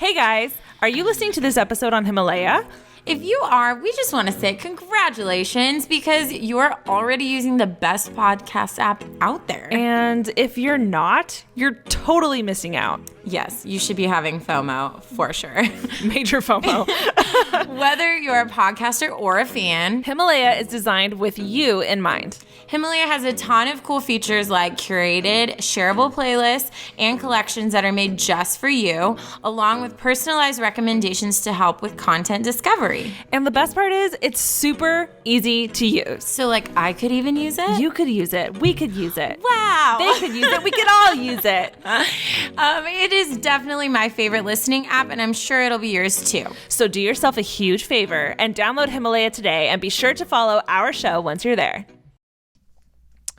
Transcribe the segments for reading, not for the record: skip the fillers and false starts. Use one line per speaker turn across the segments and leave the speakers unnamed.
Hey guys, are you listening to this episode on Himalaya?
If you are, we just want to say congratulations because you're already using the best podcast app out there.
And if you're not, you're totally missing out.
Yes, you should be having FOMO for sure.
Major FOMO.
Whether you're a podcaster or a fan,
Himalaya is designed with you in mind.
Himalaya has a ton of cool features like curated, shareable playlists and collections that are made just for you, along with personalized recommendations to help with content discovery.
And the best part is it's super easy to use.
So like I could even use it?
You could use it. We could use it.
Wow.
They could use it. We could all use it.
It is definitely my favorite listening app, and I'm sure it'll be yours too.
So do yourself a huge favor and download Himalaya today, and be sure to follow our show once you're there.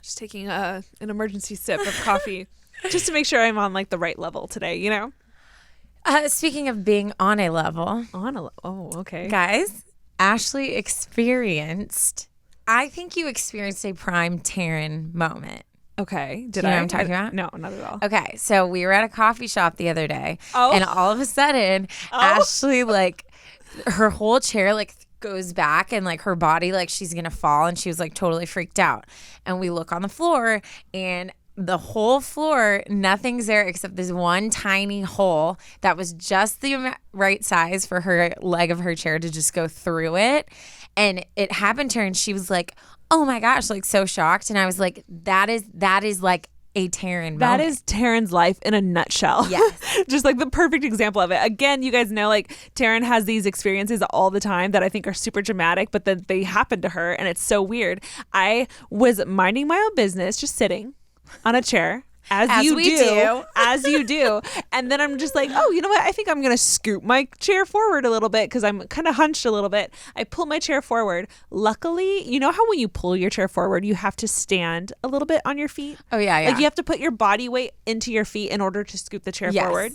Just taking an emergency sip of coffee just to make sure I'm on like the right level today, you know?
Speaking of being on a level.
Oh, okay.
Guys, Ashley I think you experienced a prime Taryne moment.
Okay.
Do you know what I'm talking about?
No, not at all.
Okay. So we were at a coffee shop the other day.
Oh.
And all of a sudden, Ashley, like, her whole chair, like, goes back and, like, her body, like, she's going to fall. And she was, like, totally freaked out. And we look on the floor, and the whole floor, nothing's there except this one tiny hole that was just the right size for her leg of her chair to just go through it. And it happened to her, and she was like, oh my gosh, like so shocked. And I was like, that is like a Taryne moment.
That is Taryne's life in a nutshell.
Yes.
Just like the perfect example of it. Again, you guys know like Taryne has these experiences all the time that I think are super dramatic, but then they happen to her and it's so weird. I was minding my own business, just sitting on a chair. As you do. And then I'm just like, oh, you know what? I think I'm going to scoot my chair forward a little bit because I'm kind of hunched a little bit. I pull my chair forward. Luckily, you know how when you pull your chair forward, you have to stand a little bit on your feet?
Oh, yeah.
Like you have to put your body weight into your feet in order to scoot the chair forward.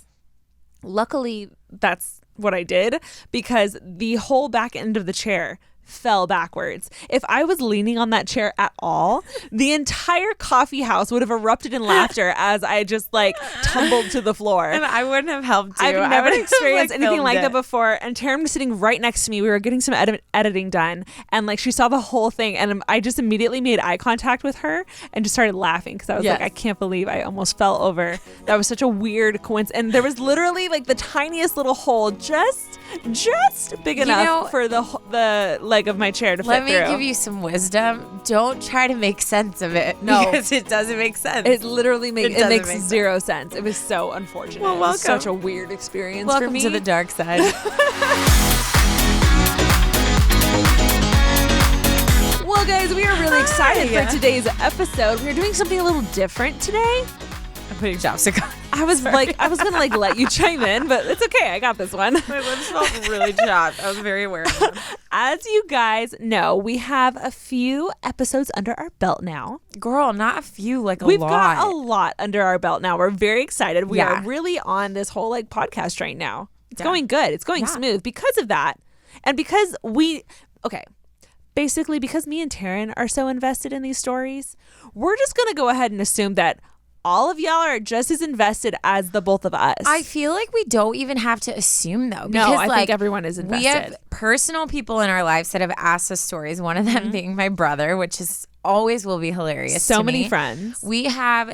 Luckily, that's what I did because the whole back end of the chair fell backwards. If I was leaning on that chair at all, the entire coffee house would have erupted in laughter as I just like tumbled to the floor.
And I wouldn't have helped you.
I've never experienced anything like that before. And Taryne was sitting right next to me. We were getting some editing done, and like she saw the whole thing, and I just immediately made eye contact with her and just started laughing because I was like, I can't believe I almost fell over. That was such a weird coincidence. And there was literally like the tiniest little hole, just big enough for the leg of my chair to fit through.
Let me give you some wisdom. Don't try to make sense of it.
No.
Because it doesn't make sense.
It literally makes zero sense. It was so unfortunate.
Well, welcome.
It was such a weird experience
welcome
for me.
Welcome to the dark side.
Well, guys, we are really excited for today's episode. We're doing something a little different today.
I'm putting chapstick on.
I was gonna let you chime in, but it's okay. I got this one.
My lips felt really chapped. I was very aware of them.
As you guys know, we have a few episodes under our belt now.
Girl, not a few, like
We've got a lot under our belt now. We're very excited. We
Yeah.
are really on this whole like podcast right now. It's going good. It's going smooth because of that. And because basically because me and Taryne are so invested in these stories, we're just going to go ahead and assume that all of y'all are just as invested as the both of us.
I feel like we don't even have to assume though.
No,
because,
I
like,
think everyone is invested.
We have personal people in our lives that have asked us stories. One of them being my brother, which is always will be hilarious.
So
to
many
me.
friends.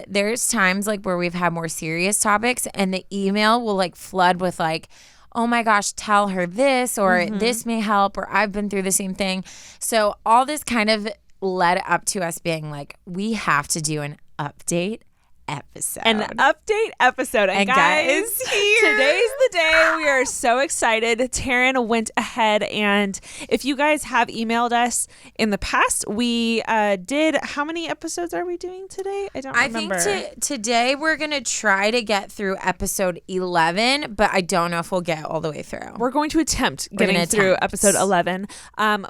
There's times like where we've had more serious topics and the email will like flood with like, oh my gosh, tell her this or this may help or I've been through the same thing. So all this kind of led up to us being like, we have to do an update episode.
And guys, today's the day. We are so excited. Taryne went ahead, and if you guys have emailed us in the past, we did. How many episodes are we doing today? I don't remember.
I think today we're gonna try to get through episode 11, but I don't know if we'll get all the way through.
We're going to attempt getting through episode 11.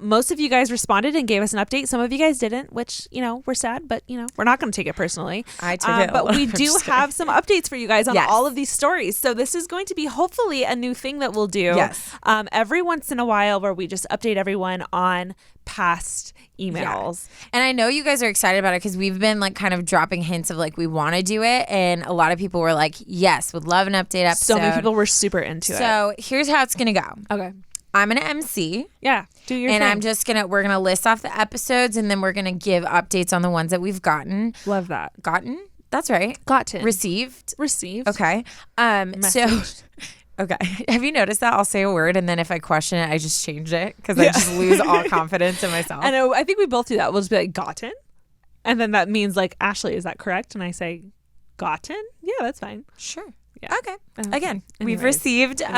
Most of you guys responded and gave us an update. Some of you guys didn't, which we're sad, but we're not going to take it personally.
I took it.
But we do have some updates for you guys on all of these stories. So this is going to be hopefully hopefully a new thing that we'll do.
Yes.
Every once in a while where we just update everyone on past emails.
Yeah. And I know you guys are excited about it because we've been like kind of dropping hints of like we want to do it. And a lot of people were like, yes, would love an update episode.
So many people were super into it.
So here's how it's going to go.
Okay.
I'm going to MC.
Yeah. Do your thing.
And I'm just we're going to list off the episodes and then we're going to give updates on the ones that we've gotten.
Love that.
Gotten? That's right.
Gotten.
Received.
Okay.
So, okay. Have you noticed that I'll say a word and then if I question it, I just change it because I just lose all confidence in myself.
I know. I think we both do that. We'll just be like, gotten. And then that means like, Ashley, is that correct? And I say, gotten? Yeah, that's fine.
Sure.
Yeah.
Okay. Again,
Anyways.
we've received these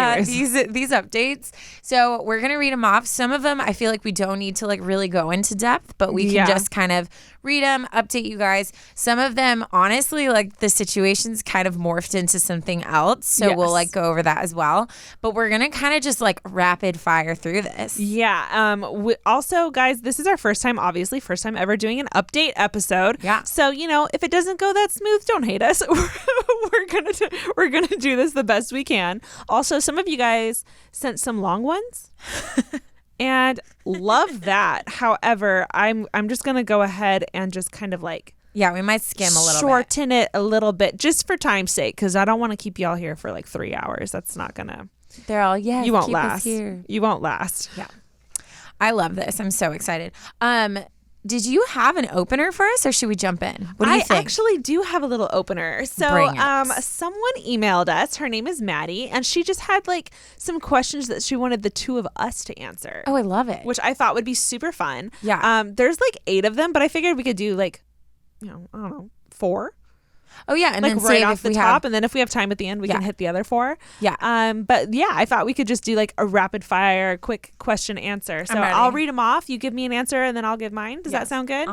updates. So we're going to read them off. Some of them I feel like we don't need to like really go into depth, but we can just kind of read them, update you guys. Some of them, honestly, like the situation's kind of morphed into something else. So we'll like go over that as well. But we're going to kind of just like rapid fire through this.
Yeah. Also, guys, this is our first time ever doing an update episode.
Yeah.
So, if it doesn't go that smooth, don't hate us. We're gonna do this the best we can. Also, some of you guys sent some long ones. And love that. However, I'm just gonna go ahead and just kind of like
we might skim a little
shorten it a little bit just for time's sake because I don't want to keep y'all here for like 3 hours. That's not gonna.
They're all
you won't
keep
last.
us here.
You won't last.
Yeah, I love this. I'm so excited. Did you have an opener for us, or should we jump in? What do you think?
I actually do have a little opener. So, someone emailed us. Her name is Maddie, and she just had like some questions that she wanted the two of us to answer.
Oh, I love it.
Which I thought would be super fun.
Yeah.
There's like 8 of them, but I figured we could do like, I don't know, 4.
Oh yeah, and
like
then
right
save
off
if
the
we
top,
have,
and then if we have time at the end, we can hit the other 4.
Yeah.
But yeah, I thought we could just do like a rapid fire, quick question answer. So I'll read them off. You give me an answer, and then I'll give mine. Does that sound good?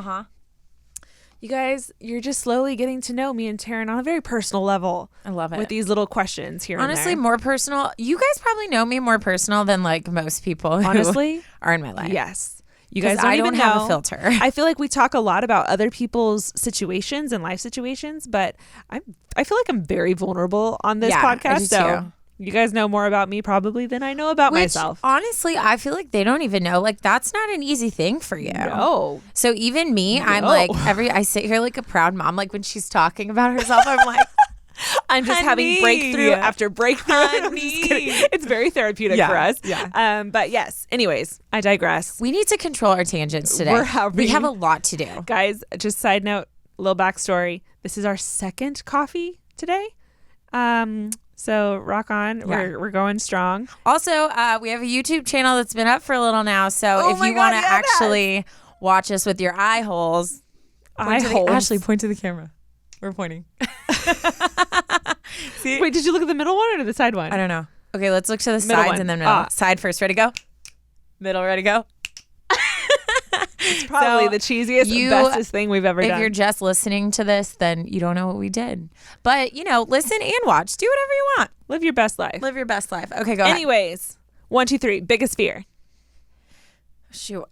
You guys, you're just slowly getting to know me and Taryne on a very personal level.
I love it.
With these little questions here.
Honestly,
and there.
more personal. You guys probably know me more personal than like most people.
Honestly,
who are in my life.
Yes. You guys don't even
have
know.
a filter.
I feel like we talk a lot about other people's situations and life situations, but I feel like I'm very vulnerable on this podcast.
I do
so
too.
You guys know more about me probably than I know about myself.
Honestly, I feel like they don't even know. Like that's not an easy thing for you.
No.
So even me, I'm like I sit here like a proud mom. Like when she's talking about herself, I'm like.
I'm just having breakthrough after breakthrough. It's very therapeutic for us.
Yeah.
But yes, anyways, I digress.
We need to control our tangents today. We have a lot to do.
Guys, just side note, little backstory. This is our second coffee today. So rock on.
Yeah.
We're going strong.
Also, we have a YouTube channel that's been up for a little now. So if you want to actually watch us with your eye holes, Ashley, point to the camera. We're pointing. See?
Wait, did you look at the middle one or to the side one?
I don't know. Okay, let's look to the sides and then middle. Side first. Ready, go. Middle, ready, go.
It's probably the cheesiest, bestest thing we've ever done.
If you're just listening to this, then you don't know what we did. But, listen and watch. Do whatever you want.
Live your best life.
Live your best life. Okay, go ahead.
Anyways, 1, 2, 3. Biggest fear.
Shoot.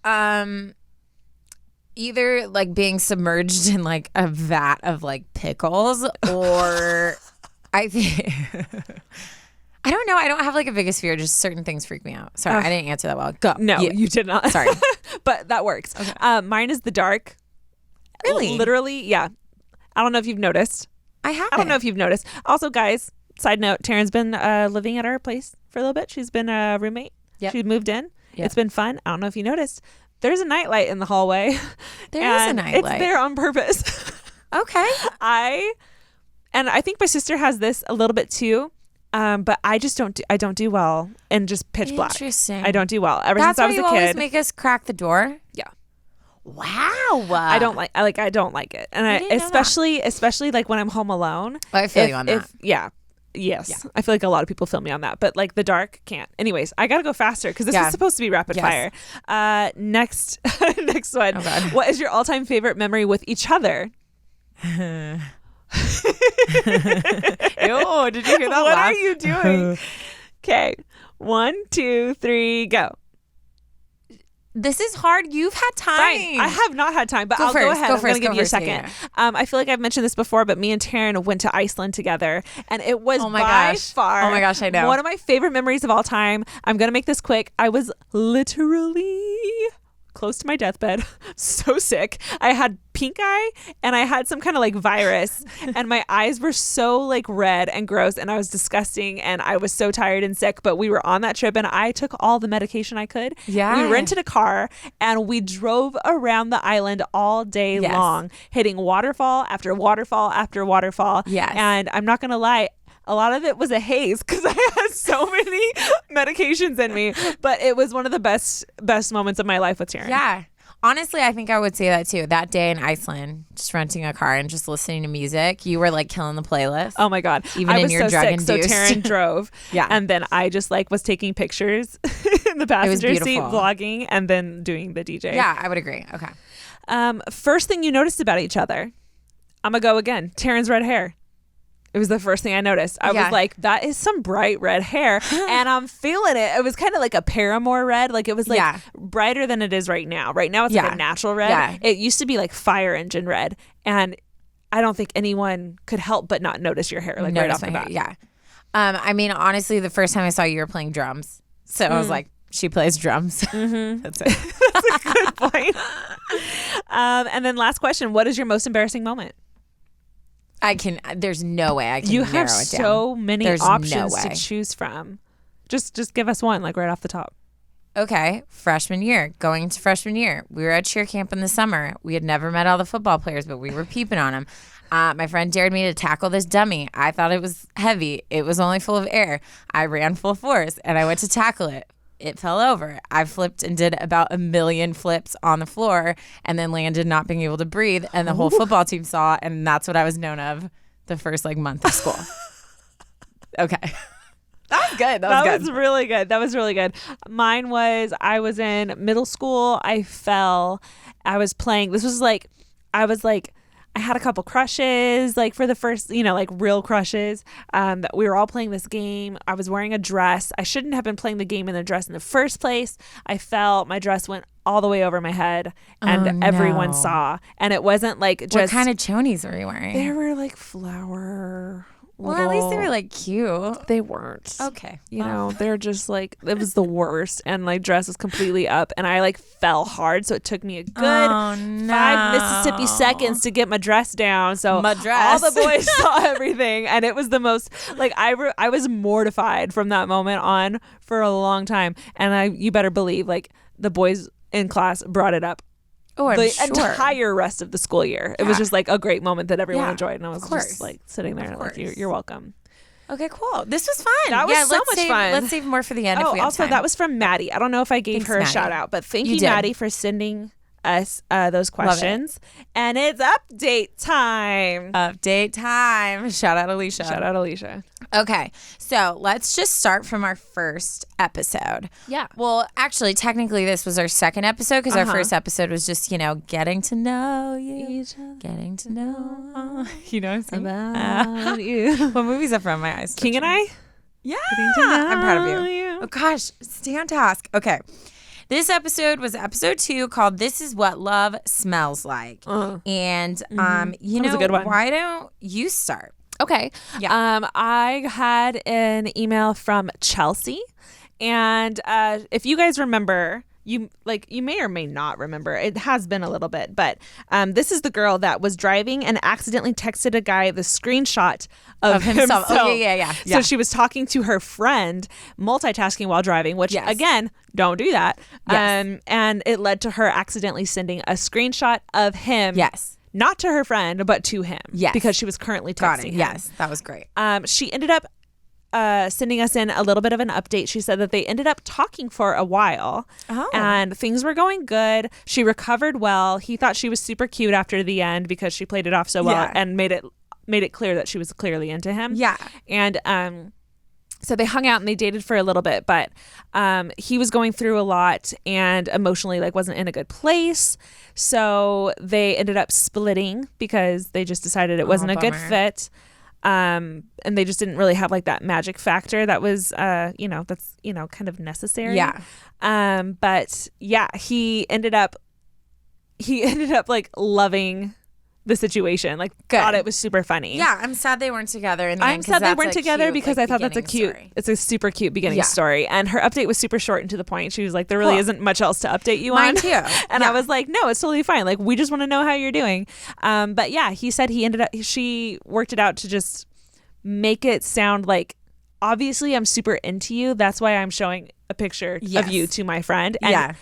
Either like being submerged in like a vat of like pickles or I think I don't know. I don't have like a biggest fear. Just certain things freak me out. Sorry, I didn't answer that well. Go.
No, you did not.
Sorry.
But that works. Okay. Mine is the dark.
Really?
Literally, yeah. I don't know if you've noticed.
I haven't.
I don't know if you've noticed. Also, guys, side note, Taryne's been living at our place for a little bit. She's been a roommate.
Yep.
She moved in.
Yep.
It's been fun. I don't know if you noticed. There's a nightlight in the hallway.
There is a nightlight.
It's there on purpose.
Okay.
I think my sister has this a little bit too. But I just don't do well in just pitch black.
Interesting.
I don't do well. Ever
That's
since I was a
why you
kid.
always make us crack the door?
Yeah.
Wow.
I don't like it. And I especially like when I'm home alone.
I feel you on that.
Yes.
Yeah.
I feel like a lot of people feel me on that, but like the dark can't. Anyways, I got to go faster because this is supposed to be rapid fire. Next one.
Oh God.
What is your all-time favorite memory with each other?
Ew, did you hear that
What
laugh?
are you doing? Okay. 1, 2, 3, go.
This is hard. You've had time.
Fine. I have not had time, but I'll go ahead. I'm going to give you a second.
Yeah.
I feel like I've mentioned this before, but me and Taryne went to Iceland together, and it was far.
Oh my gosh, I know.
One of my favorite memories of all time. I'm going to make this quick. I was literally close to my deathbed, so sick. I had pink eye and I had some kind of like virus, and my eyes were so like red and gross, and I was disgusting, and I was so tired and sick. But we were on that trip and I took all the medication I could.
Yeah.
We rented a car and we drove around the island all day long, hitting waterfall after waterfall after waterfall.
Yes.
And I'm not going to lie, a lot of it was a haze because I had so many medications in me, but it was one of the best moments of my life with Taryne.
Yeah. Honestly, I think I would say that too. That day in Iceland, just renting a car and just listening to music, you were like killing the playlist.
Oh my God.
Even in your drug-induced.
So Taryne drove.
Yeah.
And then I just like was taking pictures in the passenger seat, vlogging, and then doing the DJ.
Yeah, I would agree. Okay.
First thing you noticed about each other. I'm going to go again. Taryne's red hair. It was the first thing I noticed. I was like, that is some bright red hair. And I'm feeling it. It was kind of like a Paramore red. Like it was like brighter than it is right now. Right now it's like a natural red. Yeah. It used to be like fire engine red. And I don't think anyone could help but not notice your hair like right off the bat.
Yeah. I mean, honestly, the first time I saw you were playing drums. So I was like, she plays drums.
Mm-hmm.
That's it.
That's a good point. And then last question. What is your most embarrassing moment?
There's no way I can
You
narrow
have
it down.
so many
There's
options
no way.
to choose from. Just give us one, like right off the top.
Okay, freshman year. Going into freshman year. We were at cheer camp in the summer. We had never met all the football players, but we were peeping on them. My friend dared me to tackle this dummy. I thought it was heavy. It was only full of air. I ran full force, and I went to tackle it. It fell over. I flipped and did about 1 million flips on the floor and then landed not being able to breathe. And the whole football team saw, and that's what I was known of the first like month of school. Okay. That was good.
That was really good. That was really good. Mine was, I was in middle school. I fell. I was playing. This was like, I had a couple crushes, like for the first, like real crushes. We were all playing this game. I was wearing a dress. I shouldn't have been playing the game in the dress in the first place. I fell. My dress went all the way over my head, and everyone saw. And it wasn't like just.
What kind of chonies were you wearing?
They were like flower.
Well, at least they were like cute.
They weren't.
Okay.
They're just like, it was the worst. And my dress was completely up, and I like fell hard. So it took me a good 5 Mississippi seconds to get my dress down. So all the boys saw everything. And it was the most, like, I was mortified from that moment on for a long time. And you better believe, like, the boys in class brought it up.
Oh, I'm
the
sure.
entire rest of the school year. It was just like a great moment that everyone enjoyed, and I was
course.
just like sitting there like, you're welcome.
Okay, cool. This was fun.
That was so much fun.
Let's save more for the end if we have
also,
time.
that was from Maddie. I don't know if I gave her a shout out, but thank you, Maddie, for sending us those questions. And it's update time.
Shout out Alicia. Okay, so let's just start from our first episode.
Yeah.
Well, actually, technically, this was our second episode because our first episode was just, getting to know you. Getting to know. You know what I'm saying?
About you.
What movie is that from? My eyes.
King and I?
Yeah. I'm proud of you. Oh, gosh. Stay on task. Okay. This episode was episode 2 called This Is What Love Smells Like. And, that was a good one. Why don't you start?
Okay. Yeah. I had an email from Chelsea. And if you guys remember, you may or may not remember. It has been a little bit. But this is the girl that was driving and accidentally texted a guy the screenshot of himself.
Oh, yeah.
So she was talking to her friend, multitasking while driving, which, again, don't do that.
Yes.
And it led to her accidentally sending a screenshot of him.
Yes.
Not to her friend, but to him.
Yes.
Because she was currently texting him.
Yes, that was great.
She ended up sending us in a little bit of an update. She said that they ended up talking for a while and things were going good. She recovered well. He thought she was super cute after the end because she played it off so well and made it clear that she was clearly into him.
Yeah.
And so they hung out and they dated for a little bit, but he was going through a lot and emotionally wasn't in a good place. So they ended up splitting because they just decided it wasn't a good fit. And they just didn't really have like that magic factor that was, that's, kind of necessary.
Yeah.
But yeah, he ended up like loving the situation. Like, thought it was super funny.
Yeah, I'm sad they weren't together in the end.
I'm sad they weren't together because I thought
story.
It's a super cute beginning story. And her update was super short and to the point. She was like, there really isn't much else to update you on.
Mine too.
And I was like, no, it's totally fine. Like, we just want to know how you're doing. But yeah, he said she worked it out to just make it sound like, obviously I'm super into you. That's why I'm showing a picture of you to my friend. And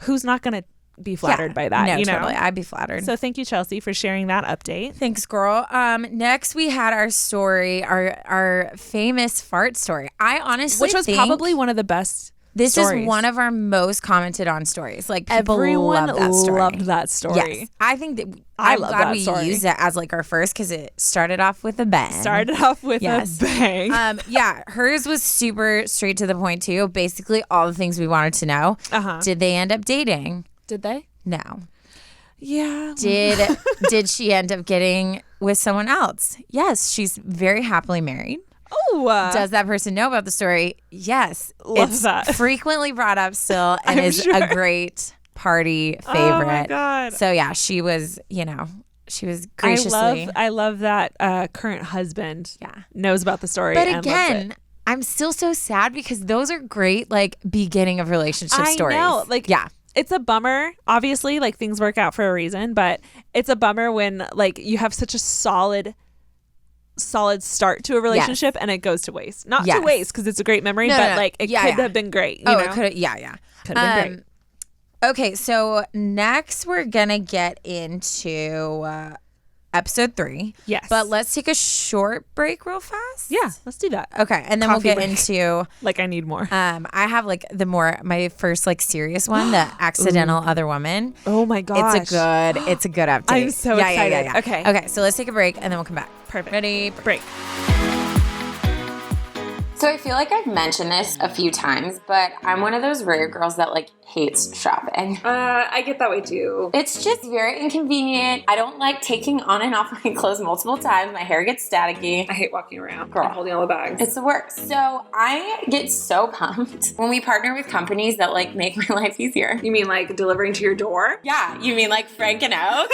who's not going to be flattered by that?
No, totally. I'd be flattered.
So thank you, Chelsea, for sharing that update.
Thanks, girl. Next we had our story, our famous fart story. I honestly
Which was probably one of the best
This
stories.
is one of our most commented on stories. Like, people
everyone
love that story.
loved that story.
Yes. I think that
I'm
glad
that
we
story.
used it as like our first because it started off with a bang.
A bang.
Yeah, hers was super straight to the point too. Basically, all the things we wanted to know. Did they end up dating?
Did they?
No.
Yeah.
Did she end up getting with someone else? Yes, she's very happily married.
Oh.
Does that person know about the story? Yes.
Love that.
Frequently brought up still and is a great party favorite.
Oh my God.
So yeah, she was graciously.
I love that current husband knows about the story.
But
and
again,
loves it.
I'm still so sad because those are great like beginning of relationship stories.
I know. Like, yeah. It's a bummer, obviously, like things work out for a reason, but it's a bummer when like you have such a solid start to a relationship and it goes to waste. Not to waste because it's a great memory, but like it could have been great. You know?
It could have. Yeah.
Could have been great.
Okay, so next we're gonna get into episode 3.
Yes.
But let's take a short break real fast.
Yeah, let's do that.
Okay, and then
Coffee
we'll get
break.
into
like I need more.
I have like my first like serious one, the accidental other woman.
Oh my gosh.
It's a good update.
I'm so excited.
Yeah. Okay, so let's take a break and then we'll come back.
Perfect.
Ready?
Break.
So I feel like I've mentioned this a few times, but I'm one of those rare girls that like hates shopping.
I get that way too.
It's just very inconvenient. I don't like taking on and off my clothes multiple times. My hair gets staticky.
I hate walking around.
Girl.
And holding all the bags.
It's the worst. So I get so pumped when we partner with companies that like make my life easier.
You mean like delivering to your door?
Yeah, you mean like Frank and Oak?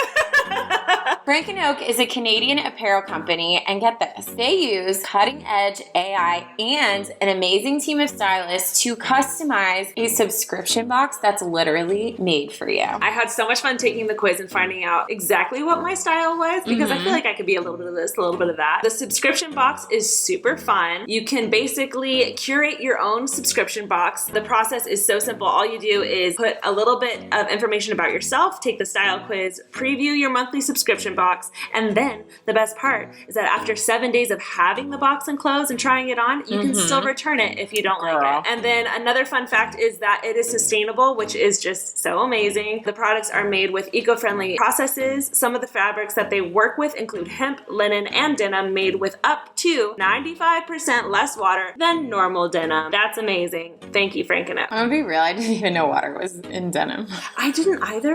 Frank and Oak is a Canadian apparel company, and get this, they use cutting-edge AI and an amazing team of stylists to customize a subscription box that's literally made for you.
I had so much fun taking the quiz and finding out exactly what my style was because I feel like I could be a little bit of this, a little bit of that. The subscription box is super fun. You can basically curate your own subscription box. The process is so simple. All you do is put a little bit of information about yourself, take the style quiz, preview your monthly subscription box, and then the best part is that after 7 days of having the box enclosed and trying it on, you can still return it if you don't like it. And then another fun fact is that it is sustainable, which is just so amazing. The products are made with eco-friendly processes. Some of the fabrics that they work with include hemp, linen, and denim made with up to 95% less water than normal denim. That's amazing. Thank you, Frank and Oak.
I'm gonna be real, I didn't even know water was in denim.
I didn't either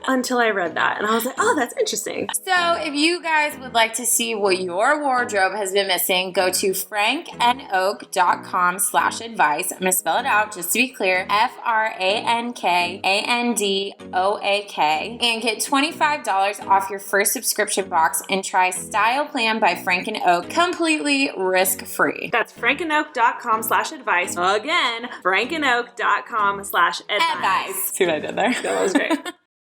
until I read that. And I was like, oh, that's interesting.
So if you guys would like to see what your wardrobe has been missing, go to frankandoak.com/advice. I'm gonna spell it out just to be clear. FRANKANDOAK, and get $25 off your first subscription box and try Style Plan by Frank and Oak completely risk-free.
That's frankandoak.com/advice. Again, frankandoak.com/advice.
See what I did there?
That was great.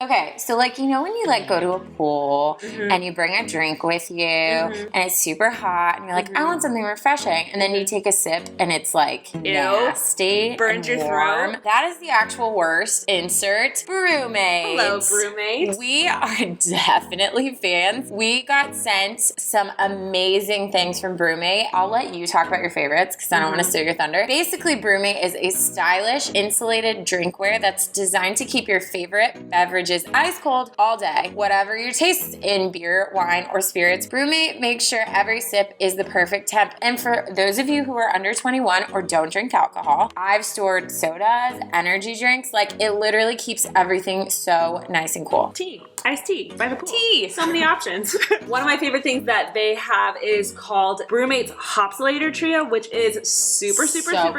Okay, so like, you know when you like go to a pool and you bring a drink with you and it's super hot and you're like, I want something refreshing, and then you take a sip and it's like nasty,
burns your
warm.
throat.
That is the actual worst. Insert BrewMate.
Hello, BrewMate.
We are definitely fans. We got sent some amazing things from BrewMate. I'll let you talk about your favorites because I don't want to steal your thunder. Basically, BrewMate is a stylish, insulated drinkware that's designed to keep your favorite beverages ice cold all day. Whatever your taste in beer, wine, or spirits, BrewMate makes sure every sip is the perfect temp. And for those of you who are under 21 or don't drink alcohol, I've stored sodas, energy drinks, like it literally keeps everything so nice and cool.
Tea. iced tea by the pool.
Tea.
So many options. One of my favorite things that they have is called Brewmate's Hopsulator Trio, which is super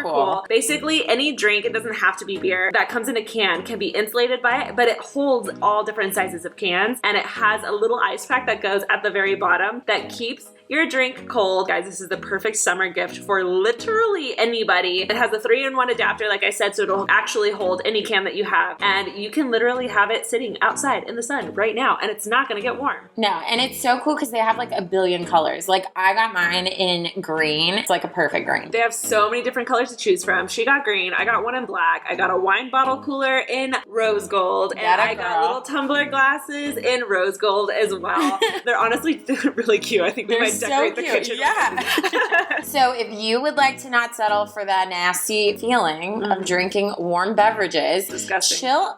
cool. Basically, any drink, it doesn't have to be beer, that comes in a can can be insulated by it, but it holds all different sizes of cans, and it has a little ice pack that goes at the very bottom that keeps your drink cold. Guys, this is the perfect summer gift for literally anybody. It has a 3-in-1 adapter, like I said, so it'll actually hold any can that you have. And you can literally have it sitting outside in the sun right now, and it's not gonna get warm.
No, and it's so cool because they have like a billion colors. Like I got mine in green. It's like a perfect green.
They have so many different colors to choose from. She got green, I got one in black, I got a wine bottle cooler in rose gold, and I got little tumbler glasses in rose gold as well. They're honestly really cute. I think we might decorate the kitchen.
Yeah. So if you would like to not settle for that nasty feeling of drinking warm beverages,
disgusting.
Chill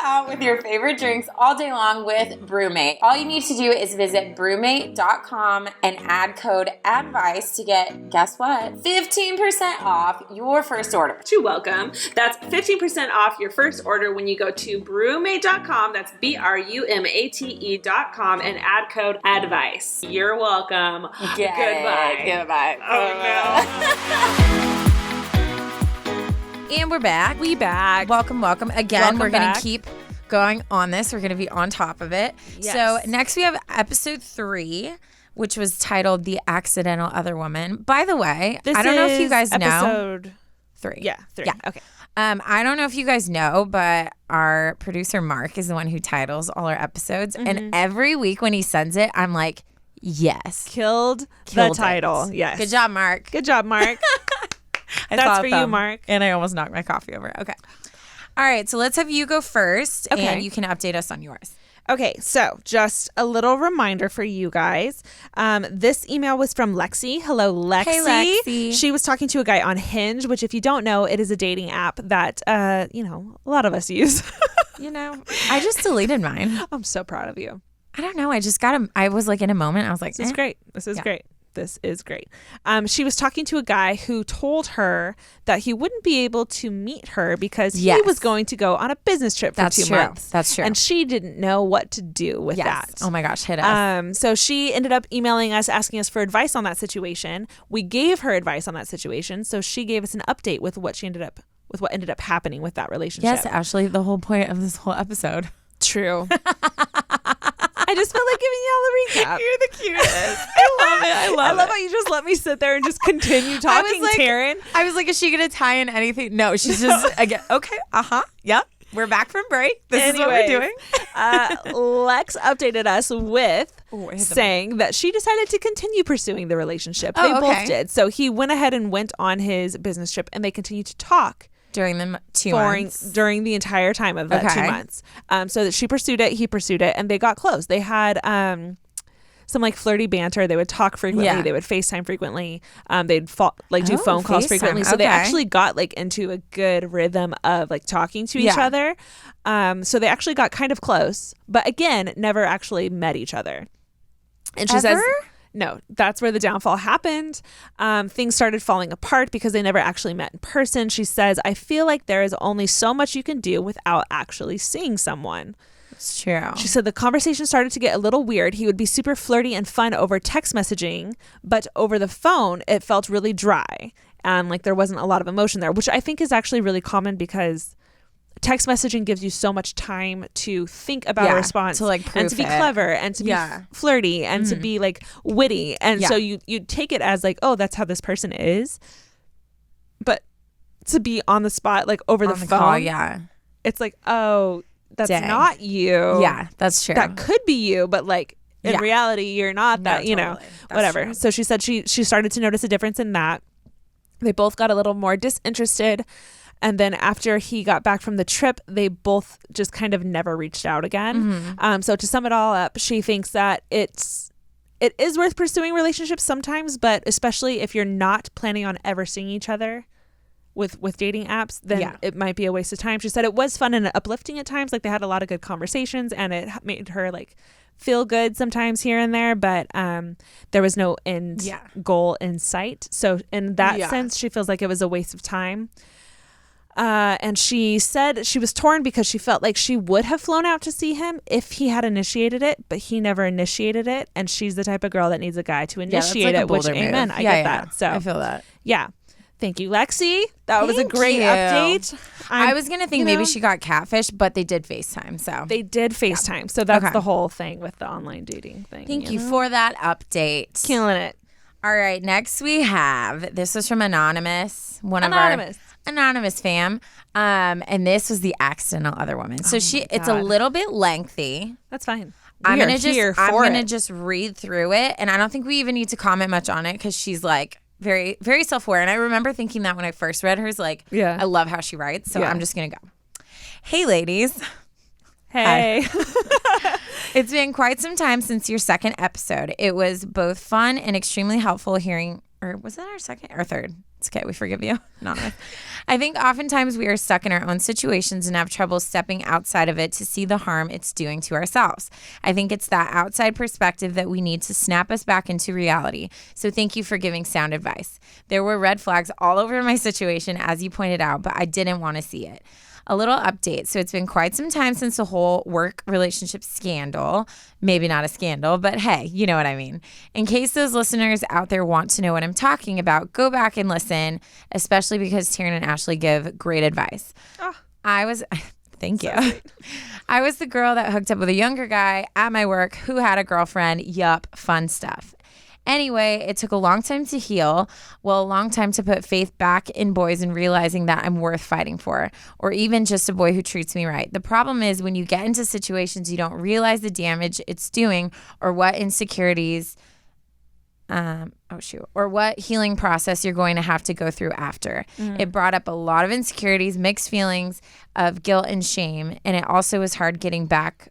out with your favorite drinks all day long with Brewmate. All you need to do is visit brewmate.com and add code ADVICE to get, guess what? 15% off your first order.
You're welcome. That's 15% off your first order when you go to brewmate.com. That's BRUMATE.com and add code ADVICE. You're welcome.
Goodbye.
Oh no.
And we're back.
We back.
Welcome. Again,
Welcome
we're going
back.
to keep going on this. We're going to be on top of it.
Yes.
So next we have episode 3, which was titled The Accidental Other Woman. By the way, I don't know if you guys know.
Episode
3.
Yeah, 3.
Yeah.
Okay.
I don't know if you guys know, but our producer Mark is the one who titles all our episodes. And every week when he sends it, I'm like, yes.
Killed the title.
It.
Yes.
Good job, Mark.
Good job, Mark. That's for you, Mark.
And I almost knocked my coffee over. Okay. All right. So let's have you go first.
Okay.
And you can update us on yours.
Okay, so just a little reminder for you guys. This email was from Lexi. Hello, Lexi.
Hey, Lexi.
She was talking to a guy on Hinge, which if you don't know, it is a dating app that, a lot of us use.
I just deleted mine.
I'm so proud of you.
I don't know. I just got I was like in a moment. I was like,
This is great. This is great. This is great. She was talking to a guy who told her that he wouldn't be able to meet her because he was going to go on a business trip for 2 months.
That's true.
And she didn't know what to do with that.
Oh my gosh, hit us.
So she ended up emailing us, asking us for advice on that situation. We gave her advice on that situation. So she gave us an update with what ended up happening with that relationship.
Yes, Ashley, the whole point of this whole episode.
True. I just feel like giving y'all a recap.
You're the cutest.
I love how you just let me sit there and just continue talking, Taryne.
I was like, is she going to tie in anything? No, she's just, again, okay, yep. We're back from break. This is what we're doing.
Lex updated us with saying that she decided to continue pursuing the relationship. They both did. So he went ahead and went on his business trip, and they continued to talk.
During the 2 months?
During the entire time of that 2 months. So that she pursued it, he pursued it, and they got close. They had some like flirty banter. They would talk frequently. Yeah. They would FaceTime frequently. They'd do phone calls frequently. So they actually got like into a good rhythm of like talking to each other. So they actually got kind of close, but again, never actually met each other. And she says, no, that's where the downfall happened. Things started falling apart because they never actually met in person. She says, I feel like there is only so much you can do without actually seeing someone.
It's true.
She said the conversation started to get a little weird. He would be super flirty and fun over text messaging, but over the phone, it felt really dry. And like there wasn't a lot of emotion there, which I think is actually really common because text messaging gives you so much time to think about a response,
to like
and to be clever and to be flirty and to be like witty. And so you take it as like, oh, that's how this person is. But to be on the spot, like over the phone,
call,
it's like, oh, that's not you.
Yeah, that's true.
That could be you, but like in reality, you're not that, whatever.
True.
So she said she started to notice a difference in that. They both got a little more disinterested. And then after he got back from the trip, they both just kind of never reached out again. So to sum it all up, she thinks that it is worth pursuing relationships sometimes, but especially if you're not planning on ever seeing each other with dating apps, then it might be a waste of time. She said it was fun and uplifting at times. Like they had a lot of good conversations and it made her like feel good sometimes here and there, but there was no end goal in sight. So in that sense, she feels like it was a waste of time. And she said she was torn because she felt like she would have flown out to see him if he had initiated it, but he never initiated it. And she's the type of girl that needs a guy to initiate it, which, amen, I get that. So
I feel that.
Yeah. Thank you, Lexi. That was a great update.
I was going to think maybe she got catfished, but they did FaceTime. So
they did FaceTime. So that's the whole thing with the online dating thing.
Thank you for that update.
Killing it.
All right. Next we have, this was from Anonymous, one of our Anonymous fam. And this was the accidental other woman. So it's a little bit lengthy.
That's fine.
I'm gonna just read through it. And I don't think we even need to comment much on it because she's like, very, very self-aware. And I remember thinking that when I first read hers, like, I love how she writes. So I'm just going to go. Hey, ladies.
Hey.
It's been quite some time since your second episode. It was both fun and extremely helpful hearing, or was that our second or third? It's okay. We forgive you. Anonymous. I think oftentimes we are stuck in our own situations and have trouble stepping outside of it to see the harm it's doing to ourselves. I think it's that outside perspective that we need to snap us back into reality. So thank you for giving sound advice. There were red flags all over my situation, as you pointed out, but I didn't want to see it. A little update. So it's been quite some time since the whole work relationship scandal. Maybe not a scandal, but hey, you know what I mean. In case those listeners out there want to know what I'm talking about, go back and listen, especially because Taryne and Ashley give great advice. Thank you. I was the girl that hooked up with a younger guy at my work who had a girlfriend. Yup, fun stuff. Anyway, it took a long time to heal. Well, a long time to put faith back in boys and realizing that I'm worth fighting for, or even just a boy who treats me right. The problem is when you get into situations, you don't realize the damage it's doing or what insecurities, or what healing process you're going to have to go through after. It brought up a lot of insecurities, mixed feelings of guilt and shame. And it also was hard getting back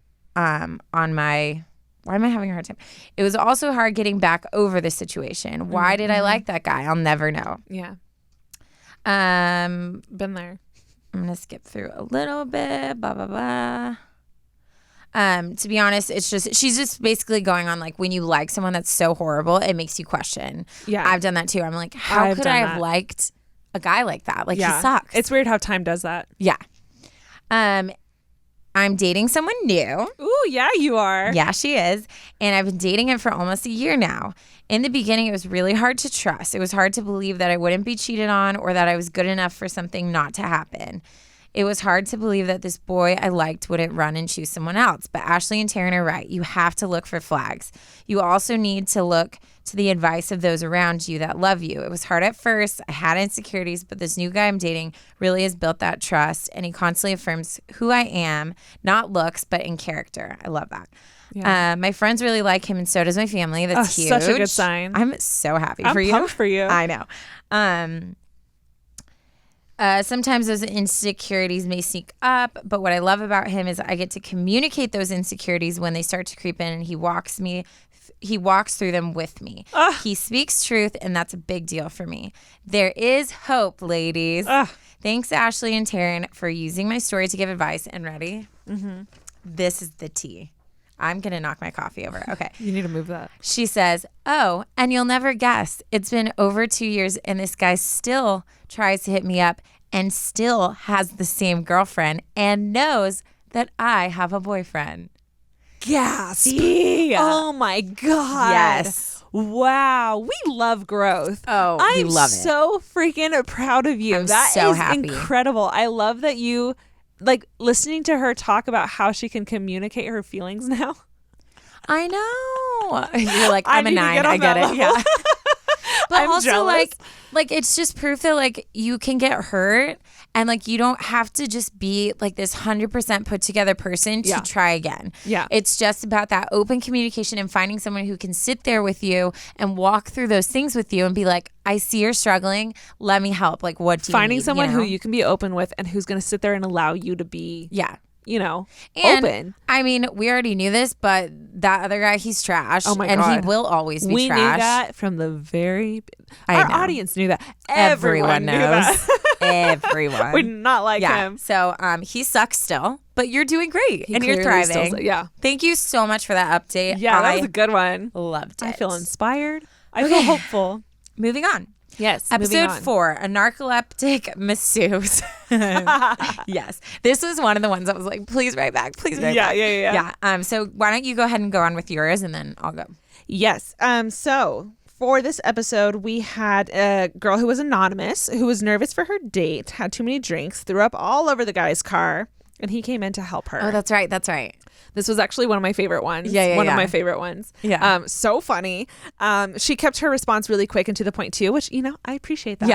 why am I having a hard time? It was also hard getting back over the situation. Why did I like that guy? I'll never know.
Yeah.
Been
there.
I'm going to skip through a little bit. Blah, blah, blah. To be honest, she's just basically going on like when you like someone that's so horrible, it makes you question. Yeah. I've done that too. I'm like, how could I have liked a guy like that? Like he sucks.
It's weird how time does that.
Yeah. I'm dating someone new.
Ooh, yeah, you are.
Yeah, she is. And I've been dating him for almost a year now. In the beginning, it was really hard to trust. It was hard to believe that I wouldn't be cheated on or that I was good enough for something not to happen. It was hard to believe that this boy I liked wouldn't run and choose someone else. But Ashley and Taryne are right. You have to look for flags. You also need to look to the advice of those around you that love you. It was hard at first. I had insecurities, but this new guy I'm dating really has built that trust, and he constantly affirms who I am, not looks, but in character. I love that. Yeah. My friends really like him, and so does my family. That's huge.
Such a good sign.
I'm so happy for you.
I'm pumped for you.
I know. Sometimes those insecurities may sneak up, but what I love about him is I get to communicate those insecurities when they start to creep in, and he walks through them with me. He speaks truth, and that's a big deal for me. There is hope, ladies. Thanks, Ashley and Taryne, for using my story to give advice. And ready? Mm-hmm. This is the tea. I'm going to knock my coffee over. Okay.
You need to move that.
She says, oh, and you'll never guess. It's been over 2 years, and this guy still tries to hit me up and still has the same girlfriend and knows that I have a boyfriend.
Gasp. See? Oh my God.
Yes.
Wow. We love growth.
Oh, we love it.
I'm so freaking proud of you.
That so is happy.
Incredible. I love that you like listening to her talk about how she can communicate her feelings now.
I know. You're like, I'm a 9. I get it.
Level.
Yeah. But
I'm
also
jealous.
like it's just proof that like you can get hurt and like you don't have to just be like this 100% put together person to try again.
Yeah.
It's just about that open communication and finding someone who can sit there with you and walk through those things with you and be like, I see you're struggling. Let me help. Like what do you
Finding
need?
someone who you can be open with and who's going to sit there and allow you to be open.
I mean, we already knew this, but that other guy, he's trash.
Oh my
God.
God.
He will always be
we
trash.
We knew that from the very...
Our
audience knew that.
Everyone knows.
That.
Everyone.
We did not like him.
So he sucks still, but you're doing great and you're thriving.
Yeah.
Thank you so much for that update.
Yeah, that was a good one.
Loved it.
I feel inspired. I feel hopeful.
Moving on.
Yes. moving
Episode
on.
4, a narcoleptic masseuse. Yes. This was one of the ones I was like, please write back. Please write back.
Yeah.
So why don't you go ahead and go on with yours and then I'll go.
Yes. So for this episode, we had a girl who was anonymous, who was nervous for her date, had too many drinks, threw up all over the guy's car, and he came in to help her.
Oh, that's right. That's right.
This was actually one of my favorite ones. One of my favorite ones.
Yeah.
So funny. She kept her response really quick and to the point too, which, I appreciate that.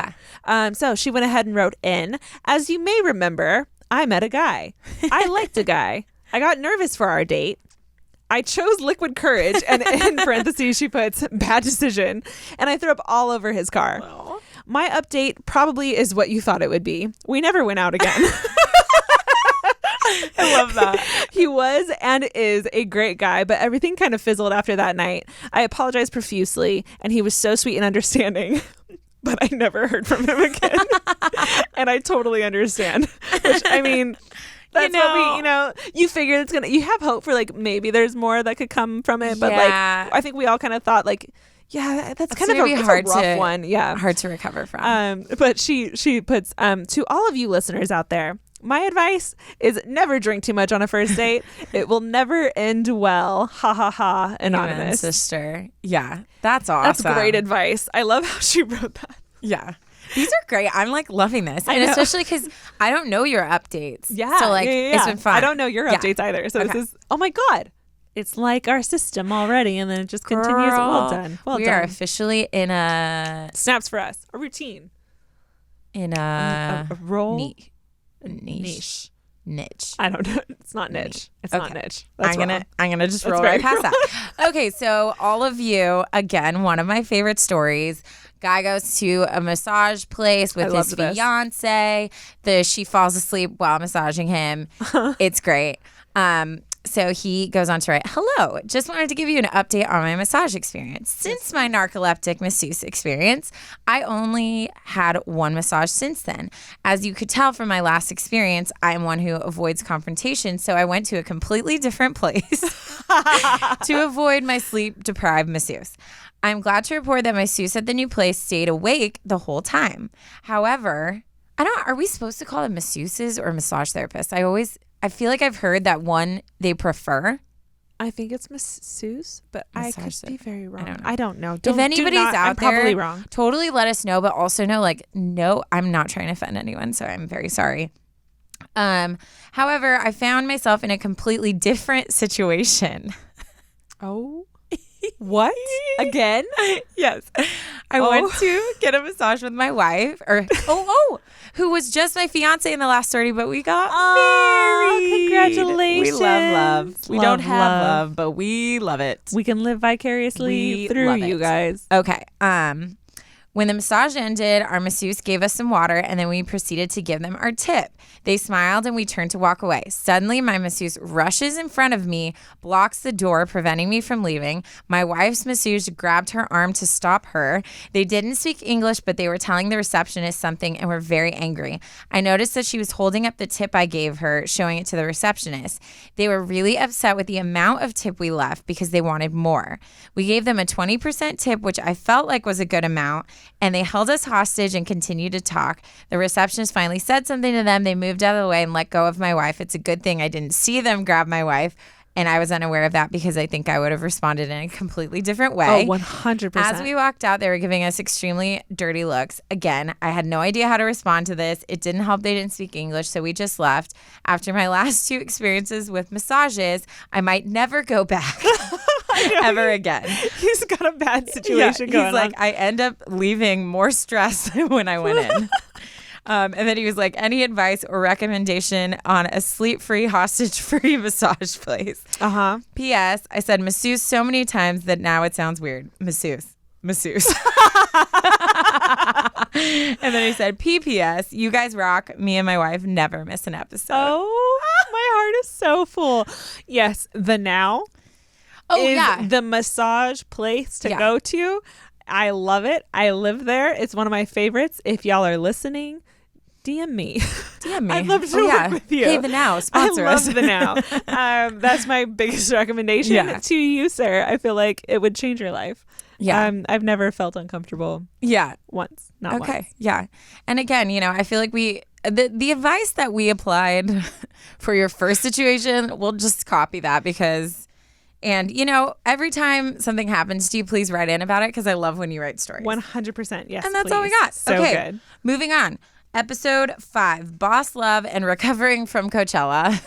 Yeah.
So she went ahead and wrote in, as you may remember, I met a guy. I liked a guy. I got nervous for our date. I chose liquid courage, and in parentheses she puts bad decision, and I threw up all over his car.
Aww.
My update probably is what you thought it would be. We never went out again.
I love that.
He was and is a great guy, but everything kind of fizzled after that night. I apologized profusely, and he was so sweet and understanding. But I never heard from him again. And I totally understand. Which, that's what you figure you have hope for like maybe there's more that could come from it. But like, I think we all kind of thought like, yeah, that's kind of a rough one. Yeah.
Hard to recover from.
But she puts, to all of you listeners out there, my advice is never drink too much on a first date. It will never end well. Ha ha ha. Anonymous.
Amen, sister. Yeah. That's awesome.
That's great advice. I love how she wrote that.
Yeah. These are great. I'm like loving this. And especially because I don't know your updates.
Yeah.
So like it's been fun.
I don't know your updates either. So this is, oh my God. It's like our system already. And then it just continues. Well done.
We are officially in a...
Snaps for us. A routine.
In a
role.
Niche.
I don't know. It's not niche. It's not niche. That's
I'm gonna just roll right past that. Okay, so all of you, again, one of my favorite stories. Guy goes to a massage place with his fiance. She falls asleep while massaging him. It's great. So he goes on to write, hello, just wanted to give you an update on my massage experience. Since my narcoleptic masseuse experience, I only had one massage since then. As you could tell from my last experience, I am one who avoids confrontation, so I went to a completely different place to avoid my sleep-deprived masseuse. I'm glad to report that my masseuse at the new place stayed awake the whole time. However, are we supposed to call them masseuses or massage therapists? I feel like I've heard that one they prefer.
I think it's masseuse, but I could be very wrong. I don't know.
If anybody's out there,
probably wrong.
Totally let us know, but also know, like, no, I'm not trying to offend anyone, so I'm very sorry. However, I found myself in a completely different situation.
Oh. What? Again?
Yes. I went to get a massage with my wife, who was just my fiance in the last 30, but we got married.
Congratulations.
We love love. We don't have love, but we love it.
We can live vicariously through you guys.
Okay. When the massage ended, our masseuse gave us some water, and then we proceeded to give them our tip. They smiled, and we turned to walk away. Suddenly, my masseuse rushes in front of me, blocks the door, preventing me from leaving. My wife's masseuse grabbed her arm to stop her. They didn't speak English, but they were telling the receptionist something and were very angry. I noticed that she was holding up the tip I gave her, showing it to the receptionist. They were really upset with the amount of tip we left because they wanted more. We gave them a 20% tip, which I felt like was a good amount, and they held us hostage and continued to talk. The receptionist finally said something to them. They moved out of the way and let go of my wife. It's a good thing I didn't see them grab my wife, and I was unaware of that because I think I would have responded in a completely different way.
Oh, 100%.
As we walked out, they were giving us extremely dirty looks. Again, I had no idea how to respond to this. It didn't help they didn't speak English, so we just left. After my last 2 experiences with massages, I might never go back. Ever again.
He's got a bad situation going on.
He's like, I end up leaving more stressed than when I went in. And then he was like, any advice or recommendation on a sleep-free, hostage-free massage place? P.S. I said masseuse so many times that now it sounds weird. Masseuse. And then he said, P.P.S. You guys rock. Me and my wife never miss an episode.
Oh, my heart is so full. Yes, the now. The massage place to go to. I love it. I live there. It's one of my favorites. If y'all are listening, DM me. I'd love to work with you.
Hey, the Now, sponsor us.
I love the Now. That's my biggest recommendation to you, sir. I feel like it would change your life.
Yeah.
I've never felt uncomfortable
Yeah.
once. Not
Okay.
once.
Yeah. And again, I feel like the advice that we applied for your first situation, we'll just copy that because, and every time something happens to you, please write in about it because I love when you write stories.
100%. Yes.
And that's all we
please.
got.
So
okay.
good.
Moving on. Episode 5, Boss Love and Recovering from Coachella.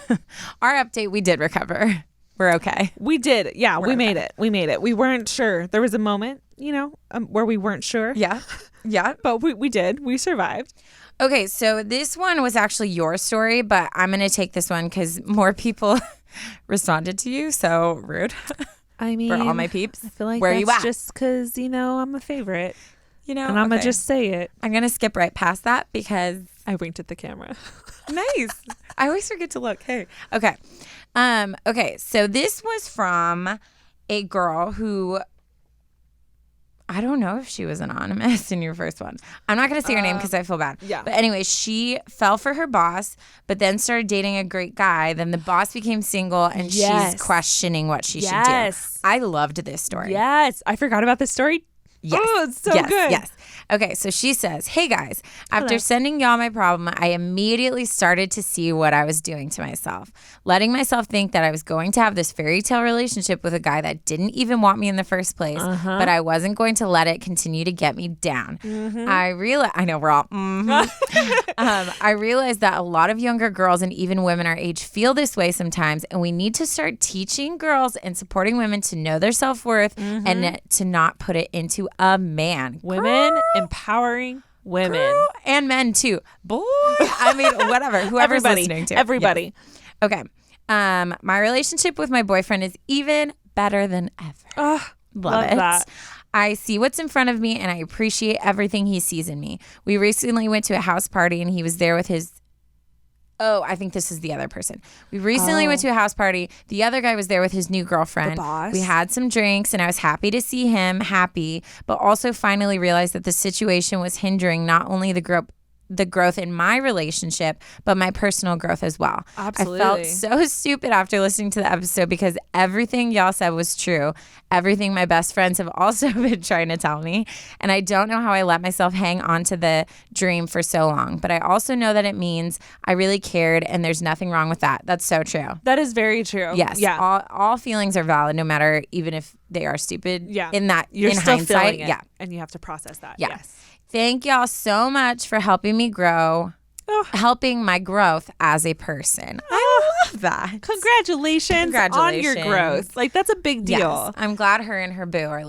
Our update, we did recover. We're okay.
We did. Yeah, we
okay.
made it. We made it. We weren't sure. There was a moment, where we weren't sure.
Yeah. Yeah.
But we did. We survived.
Okay, so this one was actually your story, but I'm going to take this one because more people responded to you. So rude.
I mean,
for all my peeps.
I feel like
where
that's
you at?
just because, I'm a favorite. And I'm
okay.
going to just say it.
I'm going to skip right past that because
I winked at the camera.
nice. I always forget to look. Hey. Okay. Okay, so this was from a girl who, I don't know if she was anonymous in your first one. I'm not going to say her name because I feel bad.
Yeah.
But anyway, she fell for her boss, but then started dating a great guy. Then the boss became single and
Yes.
she's questioning what she should
Yes.
do. I loved this story.
Yes. I forgot about this story.
Yes.
Oh, it's so
yes.
good.
Yes. Okay, so she says, "Hey guys, after
Hello.
sending y'all my problem, I immediately started to see what I was doing to myself, letting myself think that I was going to have this fairy tale relationship with a guy that didn't even want me in the first place, but I wasn't going to let it continue to get me down. I know we're all, I realized that a lot of younger girls and even women our age feel this way sometimes, and we need to start teaching girls and supporting women to know their self-worth and to not put it into a man.
Women empowering women.
Girl, and men too. Boy, I mean, whatever. Whoever's listening to.
Everybody.
Yes. Okay. My relationship with my boyfriend is even better than ever. Love it.
that.
I see what's in front of me and I appreciate everything he sees in me. We recently went to a house party and he was there with his I think this is the other person. We recently went to a house party. The other guy was there with his new girlfriend.
The boss.
We had some drinks and I was happy to see him happy, but also finally realized that the situation was hindering not only the growth in my relationship, but my personal growth as well.
Absolutely.
I felt so stupid after listening to the episode because everything y'all said was true. Everything my best friends have also been trying to tell me. And I don't know how I let myself hang on to the dream for so long. But I also know that it means I really cared and there's nothing wrong with that. That's so true.
That is very true.
Yes.
Yeah.
All feelings are valid, no matter even if they are stupid.
Yeah.
In that,
You're
in
still
hindsight.
feeling it.
Yeah.
And you have to process that.
Yeah.
Yes.
Thank y'all so much for helping me grow, helping my growth as a person. I love that.
Congratulations on your growth. Like, that's a big deal.
Yes. I'm glad her and her boo are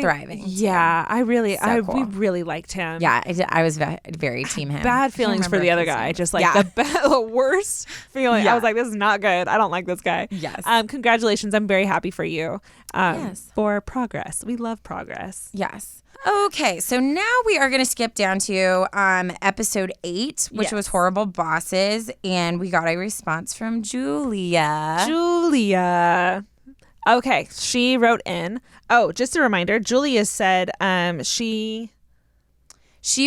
thriving.
Yeah, I really,
So
we
cool.
really liked him.
Yeah, I was very team him.
Bad feelings for the other guy. Just like the worst feeling. I was like, this is not good. I don't like this guy.
Yes.
Congratulations. I'm very happy for you.
Yes.
For progress. We love progress.
Yes. Okay, so now we are going to skip down to episode 8, which was Horrible Bosses, and we got a response from Julia.
Okay, she wrote in. Oh, just a reminder, Julia said she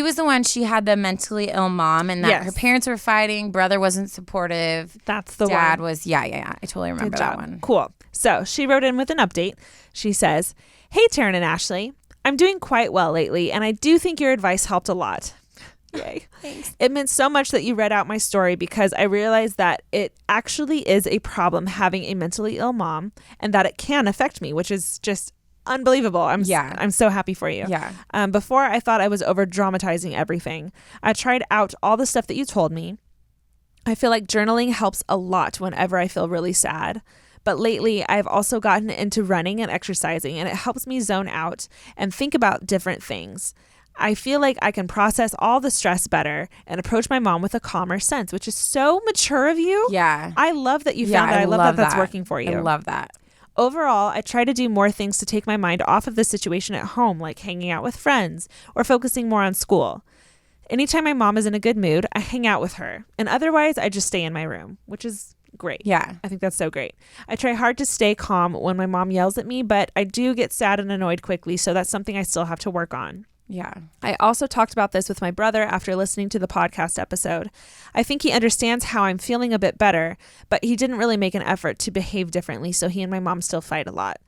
was the one, she had the mentally ill mom and that her parents were fighting, brother wasn't supportive.
That's the
Dad
one.
was, I totally remember that one.
Cool. So she wrote in with an update. She says, "Hey, Taryne and Ashley. I'm doing quite well lately, and I do think your advice helped a lot." Yay.
Thanks.
It meant so much that you read out my story because I realized that it actually is a problem having a mentally ill mom and that it can affect me, which is just unbelievable. I'm so happy for you.
Yeah.
Before, I thought I was over dramatizing everything. I tried out all the stuff that you told me. I feel like journaling helps a lot whenever I feel really sad. But lately, I've also gotten into running and exercising, and it helps me zone out and think about different things. I feel like I can process all the stress better and approach my mom with a calmer sense, which is so mature of you.
Yeah.
I love that you found that. I love that that's working for you.
I love that.
Overall, I try to do more things to take my mind off of the situation at home, like hanging out with friends or focusing more on school. Anytime my mom is in a good mood, I hang out with her. And otherwise, I just stay in my room, which is great.
Yeah.
I think that's so great. I try hard to stay calm when my mom yells at me, but I do get sad and annoyed quickly, so that's something I still have to work on.
Yeah.
I also talked about this with my brother after listening to the podcast episode. I think he understands how I'm feeling a bit better, but he didn't really make an effort to behave differently, so he and my mom still fight a lot.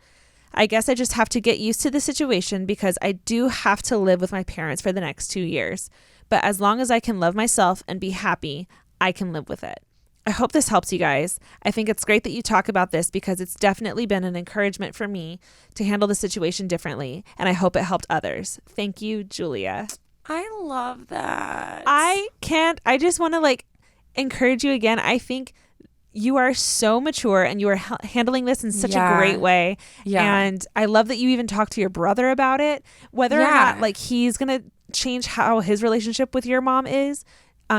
I guess I just have to get used to the situation because I do have to live with my parents for the next 2 years. But as long as I can love myself and be happy, I can live with it. I hope this helps you guys. I think it's great that you talk about this because it's definitely been an encouragement for me to handle the situation differently, and I hope it helped others. Thank you, Julia.
I love that.
I just want to encourage you again. I think you are so mature and you are handling this in such a great way. Yeah. And I love that you even talked to your brother about it, whether or not he's going to change how his relationship with your mom is.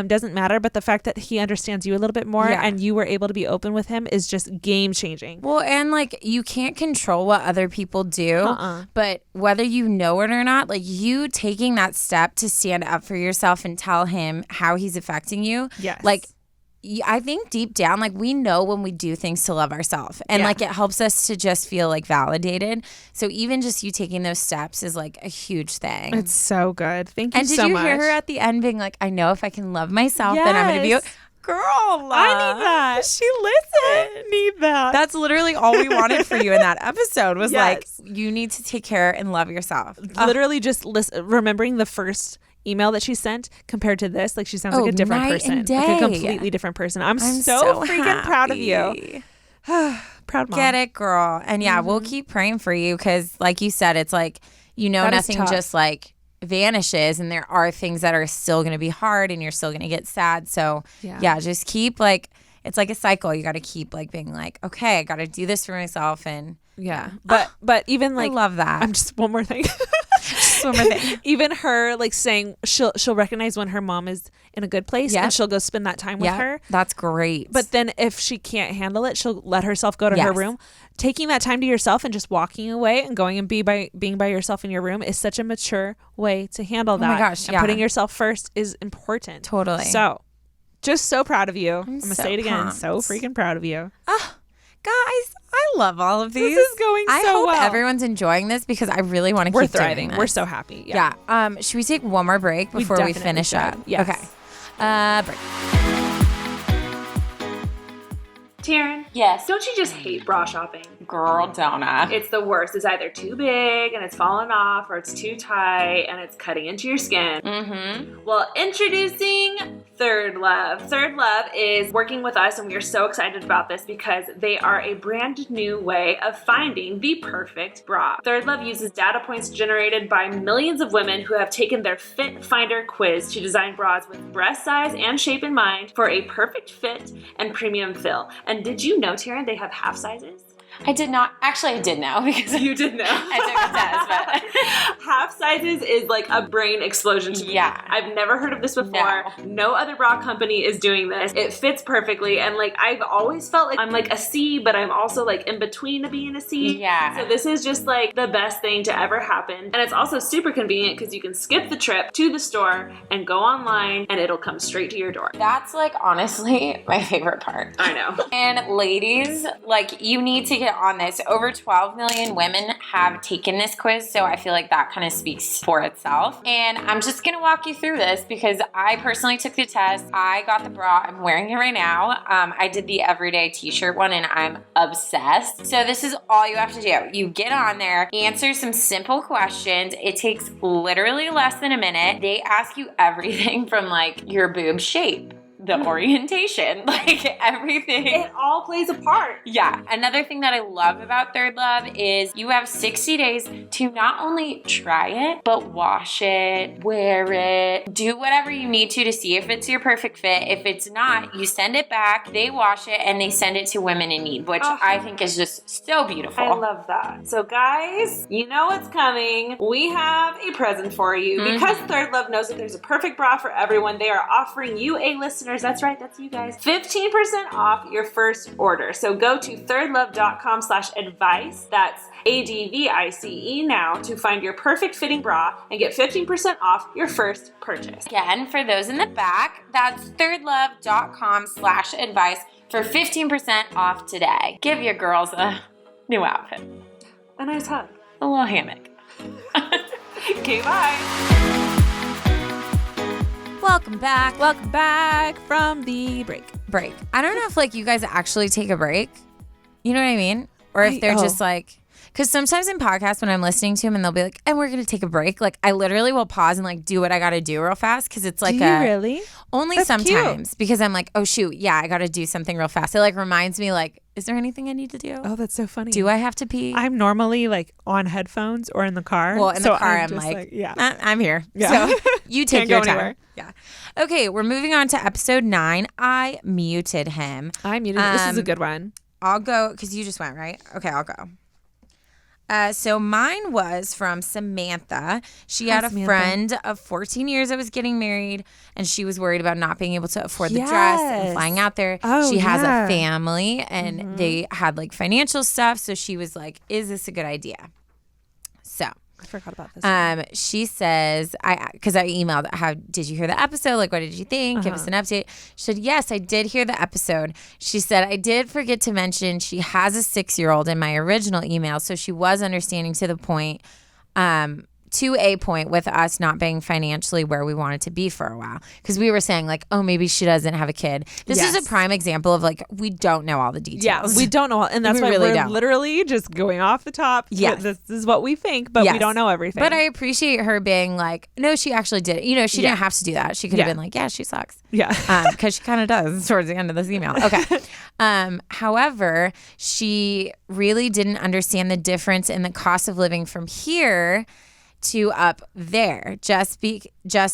Doesn't matter, but the fact that he understands you a little bit more and you were able to be open with him is just game changing.
Well, and you can't control what other people do, but whether you know it or not, you taking that step to stand up for yourself and tell him how he's affecting you.
Yes.
I think deep down, we know when we do things to love ourselves and it helps us to just feel validated. So even just you taking those steps is a huge thing.
It's so good. Thank you so much.
And did you hear her at the end being I know if I can love myself, then I'm going to be girl.
I need that.
She listened.
I need that.
That's literally all we wanted for you in that episode was you need to take care and love yourself.
Literally just remembering the first email that she sent compared to this, she sounds like a different person, a completely different person. I'm so freaking happy. Proud of you. Proud mom.
Get it, girl. And we'll keep praying for you because like you said, it's nothing just vanishes and there are things that are still going to be hard and you're still going to get sad. So just keep it's like a cycle. You got to keep being okay, I got to do this for myself. And
but even
I love that.
I'm just one more thing. Even her saying she'll recognize when her mom is in a good place and she'll go spend that time with her.
That's great.
But then if she can't handle it, she'll let herself go to her room. Taking that time to yourself and just walking away and going and being by yourself in your room is such a mature way to handle that.
Oh my gosh,
and putting yourself first is important.
Totally.
So just so proud of you. I'm going to say it again.
Pumped.
So freaking proud of you.
Guys, I love all of these.
This is going so well.
I hope everyone's enjoying this because I really want to keep
We're thriving.
doing this.
We're so happy.
Yeah. Should we take one more break before we finish up?
Yes.
Okay. Break.
Taryne.
Yes.
Don't you just hate bra shopping?
Girl, donut.
It's the worst. It's either too big and it's falling off or it's too tight and it's cutting into your skin.
Mm-hmm.
Well, introducing Third Love. Third Love is working with us and we are so excited about this because they are a brand new way of finding the perfect bra. Third Love uses data points generated by millions of women who have taken their Fit Finder quiz to design bras with breast size and shape in mind for a perfect fit and premium fill. And did you know, Taryne, they have half sizes?
I did not. Actually, I did know because
you did know.
I took a test, but
half sizes is a brain explosion to me.
Yeah.
I've never heard of this before. No other bra company is doing this. It fits perfectly. And I've always felt I'm a C, but I'm also in between a B and a C.
Yeah.
So this is just the best thing to ever happen. And it's also super convenient because you can skip the trip to the store and go online and it'll come straight to your door.
That's honestly my favorite part.
I know.
And ladies, you need to get on this. Over 12 million women have taken this quiz, so I feel that kind of speaks for itself. And I'm just gonna walk you through this because I personally took the test. I got the bra. I'm wearing it right now. I did the everyday t-shirt one and I'm obsessed. So this is all you have to do. You get on there, answer some simple questions. It takes literally less than a minute. They ask you everything from your boob shape, the orientation, everything.
It all plays a part.
Yeah. Another thing that I love about Third Love is you have 60 days to not only try it, but wash it, wear it, do whatever you need to see if it's your perfect fit. If it's not, you send it back, they wash it, and they send it to women in need, which I think is just so beautiful.
I love that. So guys, you know what's coming. We have a present for you. Because Third Love knows that there's a perfect bra for everyone, they are offering you listeners, that's right, that's you guys, 15% off your first order. So go to thirdlove.com/advice, that's ADVICE now, to find your perfect fitting bra and get 15% off your first purchase.
Again, for those in the back, that's thirdlove.com/advice for 15% off today. Give your girls a new outfit.
A nice hug.
A little hammock.
Okay, bye.
Welcome back.
Welcome back from the break.
I don't know if you guys actually take a break. You know what I mean? Or if they're just Because sometimes in podcasts when I'm listening to them and they'll be like, and we're going to take a break. Like I literally will pause and like do what I got to do real fast. Because it's like
Do you really?
only
That's
sometimes. Because I'm like, oh shoot, yeah, I got to do something real fast. It like reminds me like, is there anything I need to do?
Oh, that's so funny.
Do I have to pee?
I'm normally like on headphones or in the car.
Well, in the car, I'm
just
like,
yeah.
I'm here.
Yeah.
So you take
Can't
your
go
time.
anywhere.
Yeah. Okay, we're moving on to episode 9. I muted him.
I muted. This is a good one.
I'll go because you just went, right? Okay, I'll go. So mine was from Samantha. She had a
Samantha.
friend of 14 years that was getting married, and she was worried about not being able to afford the dress and
Yes.
flying out there.
Oh,
she has
yeah.
a family, and they had like financial stuff. So she was like, "Is this a good idea?" So
I forgot about this.
she says, because I emailed, how did you hear the episode? Like, what did you think? Give us an update. She said, yes, I did hear the episode. She said, I did forget to mention she has a 6-year-old in my original email. So she was understanding to the point, to a point with us not being financially where we wanted to be for a while. Because we were saying like, oh, maybe she doesn't have a kid. This is
Yes.
a prime example of like, we don't know all the details.
Yeah, we don't know, and that's
We
why
really
we're
don't.
literally just going off the top.
Yes.
This is what we think, but we
Yes.
don't know everything.
But I appreciate her being like, no, she actually did it. You know, she
Yeah.
didn't have to do that. She could have
Yeah.
been like, yeah, she sucks.
yeah,
Because she kind of does towards the end of this email. Okay. However, she really didn't understand the difference in the cost of living from here to up there. Just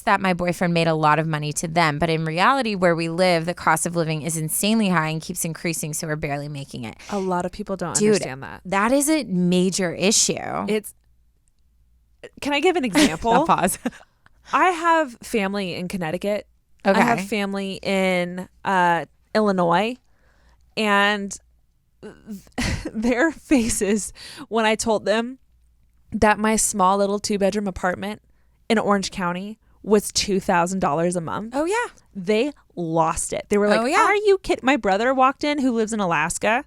that my boyfriend made a lot of money to them. But in reality, where we live, the cost of living is insanely high and keeps increasing. So we're barely making it.
a lot of people don't
Dude,
understand that.
That is a major issue.
It's. Can I give an
I'll
example?
pause.
I have family in Connecticut.
Okay.
I have family in Illinois, and their faces when I told them that my small little 2-bedroom apartment in Orange County was $2,000 a month.
Oh, yeah.
They lost it. They were like,
Oh, yeah.
are you kidding? My brother walked in, who lives in Alaska.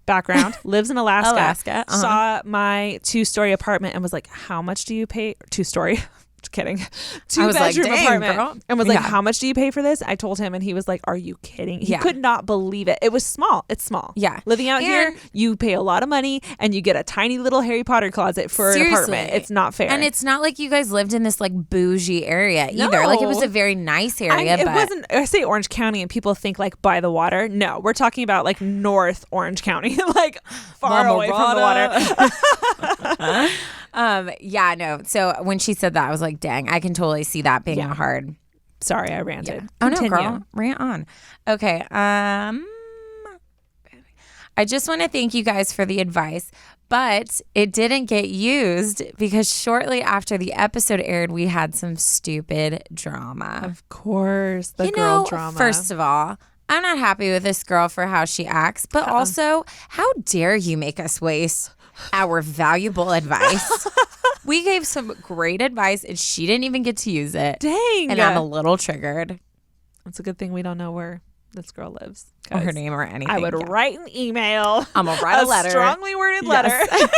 Background, lives in Alaska.
Alaska,
Saw my 2-story apartment and was like, how much do you pay? 2-story. Just kidding.
I was like,
2-bedroom
dang,
apartment.
girl.
And was like,
Yeah.
how much do you pay for this? I told him and he was like, are you kidding? He
Yeah.
could not believe it. It was small. It's small.
Yeah.
Living out here,
And-
you pay a lot of money and you get a tiny little Harry Potter closet for an apartment.
Seriously.
It's not fair.
And it's not like you guys lived in this like bougie area either. Like it was
No.
a very nice area.
it
but
wasn't. I say Orange County, and people think like by the water. No, we're talking about like North Orange County, like far away from the water.
yeah, no. So when she said that, I was like, dang, I can totally see that being a hard.
Sorry, I ranted.
Oh no,
Continue.
girl, rant on. Okay. I just want to thank you guys for the advice, but it didn't get used because shortly after the episode aired, we had some stupid drama.
Of course, the
You
girl
know,
drama.
First of all, I'm not happy with this girl for how she acts, but also, how dare you make us waste our valuable advice? We gave some great advice and she didn't even get to use it.
Dang,
And I'm a little triggered.
it's a good thing we don't know where this girl lives.
Or her
'cause
name or anything.
I would
Yeah.
write an email.
I'm gonna write a letter.
strongly worded
Yes.
letter.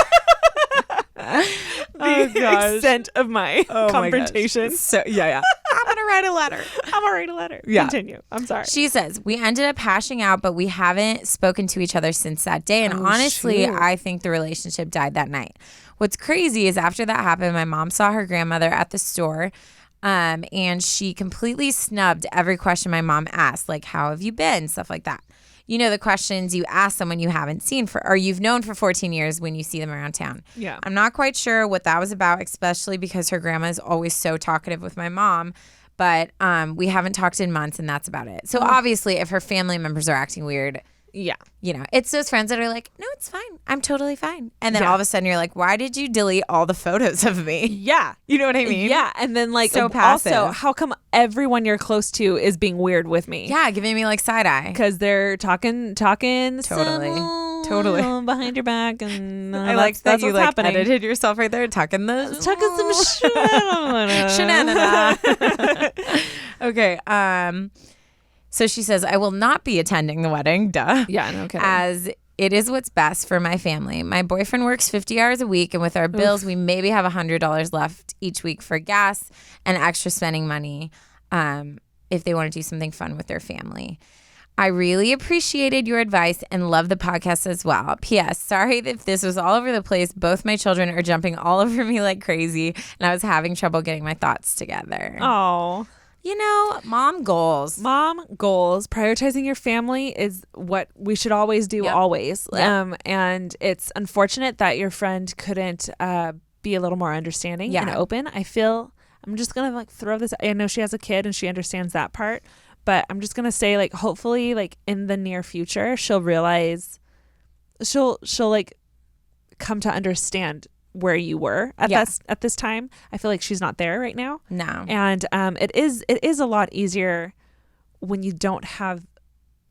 Oh,
The
gosh.
extent of my
Oh my gosh.
confrontation.
So yeah. I'm gonna write a letter.
I'm gonna write a letter.
Yeah.
Continue. I'm sorry.
She says, we ended up hashing out, but we haven't spoken to each other since that day. And
Oh,
honestly,
shoot.
I think the relationship died that night. What's crazy is after that happened, my mom saw her grandmother at the store. And she completely snubbed every question my mom asked, like, how have you been? Stuff like that. You know, the questions you ask someone you haven't seen or you've known for 14 years when you see them around town.
Yeah.
I'm not quite sure what that was about, especially because her grandma is always so talkative with my mom. But we haven't talked in months, and that's about it. So obviously, if her family members are acting weird,
Yeah.
you know, it's those friends that are like, no, it's fine. I'm totally fine. And then
Yeah.
all of a sudden, you're like, why did you delete all the photos of me?
Yeah.
You know what I mean?
Yeah. And then like
So passive.
also, how come everyone you're close to is being weird with me?
Yeah, giving me like side eye.
Because they're talking
Totally.
some behind your back, and
I like that
that's
you
what's
like
happening.
edited yourself right there, tucking the
Talking some
shenanigans. Okay. So she says, I will not be attending the wedding. Duh.
Yeah, no kidding.
As it is what's best for my family. My boyfriend works 50 hours a week, and with our bills, we maybe have $100 left each week for gas and extra spending money if they want to do something fun with their family. I really appreciated your advice and love the podcast as well. P.S. Sorry if this was all over the place. Both my children are jumping all over me like crazy, and I was having trouble getting my thoughts together.
Oh.
You know, mom goals.
Mom goals. Prioritizing your family is what we should always do, always.
Yep.
And it's unfortunate that your friend couldn't be a little more understanding and open. I feel I'm just going to like throw this. I know she has a kid and she understands that part. But I'm just going to say, like, hopefully, like, in the near future, she'll realize, she'll like, come to understand where you were at this time. I feel like she's not there right now.
No.
And it is a lot easier when you don't have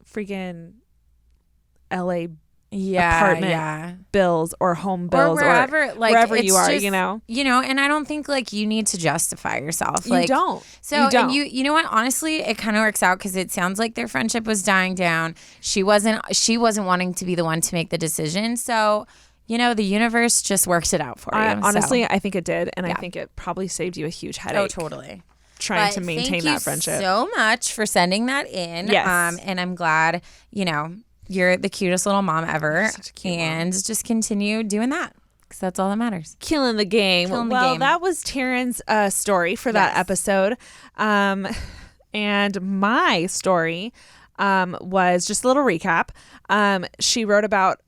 freaking LA apartment bills or home bills
or wherever,
wherever you are,
just,
you know.
And I don't think like you need to justify yourself.
You
like,
don't.
So
you don't.
And you know what? Honestly, it kind of works out because it sounds like their friendship was dying down. She wasn't wanting to be the one to make the decision. So, the universe just works it out for you.
Honestly, I think it did, and I think it probably saved you a huge headache.
Oh, totally.
Trying to maintain that friendship.
Thank you so much for sending that in.
Yes.
And I'm glad, you're the cutest little mom ever.
Such a cute
mom. Just continue doing that because that's all that matters.
Killing the game. That was Taryn's story for that episode. And my story was just a little recap. She wrote about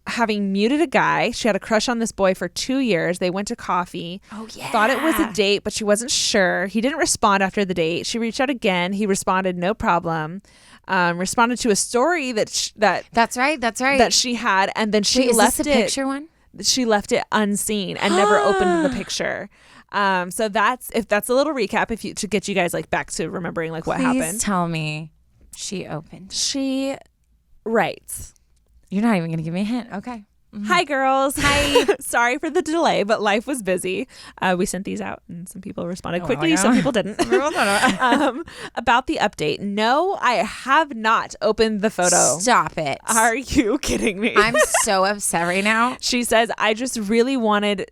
having muted a guy. She had a crush on this boy for 2 years. They went to coffee.
Oh, yeah.
Thought it was a date, but she wasn't sure. He didn't respond after the date. She reached out again. He responded, no problem. Responded to a story that's right that she had, and then she left
is this the picture one.
She left it unseen and never opened the picture. So that's a little recap to get you guys like back to remembering like what happened.
Please tell me she opened.
She writes.
You're not even gonna give me a hint. Okay. Mm-hmm.
Hi, girls. Hi. Sorry for the delay, but life was busy. We sent these out and some people responded quickly. Some people didn't. About the update. No, I have not opened the photo.
Stop it.
Are you kidding me?
I'm so upset right now.
She says, I just really wanted...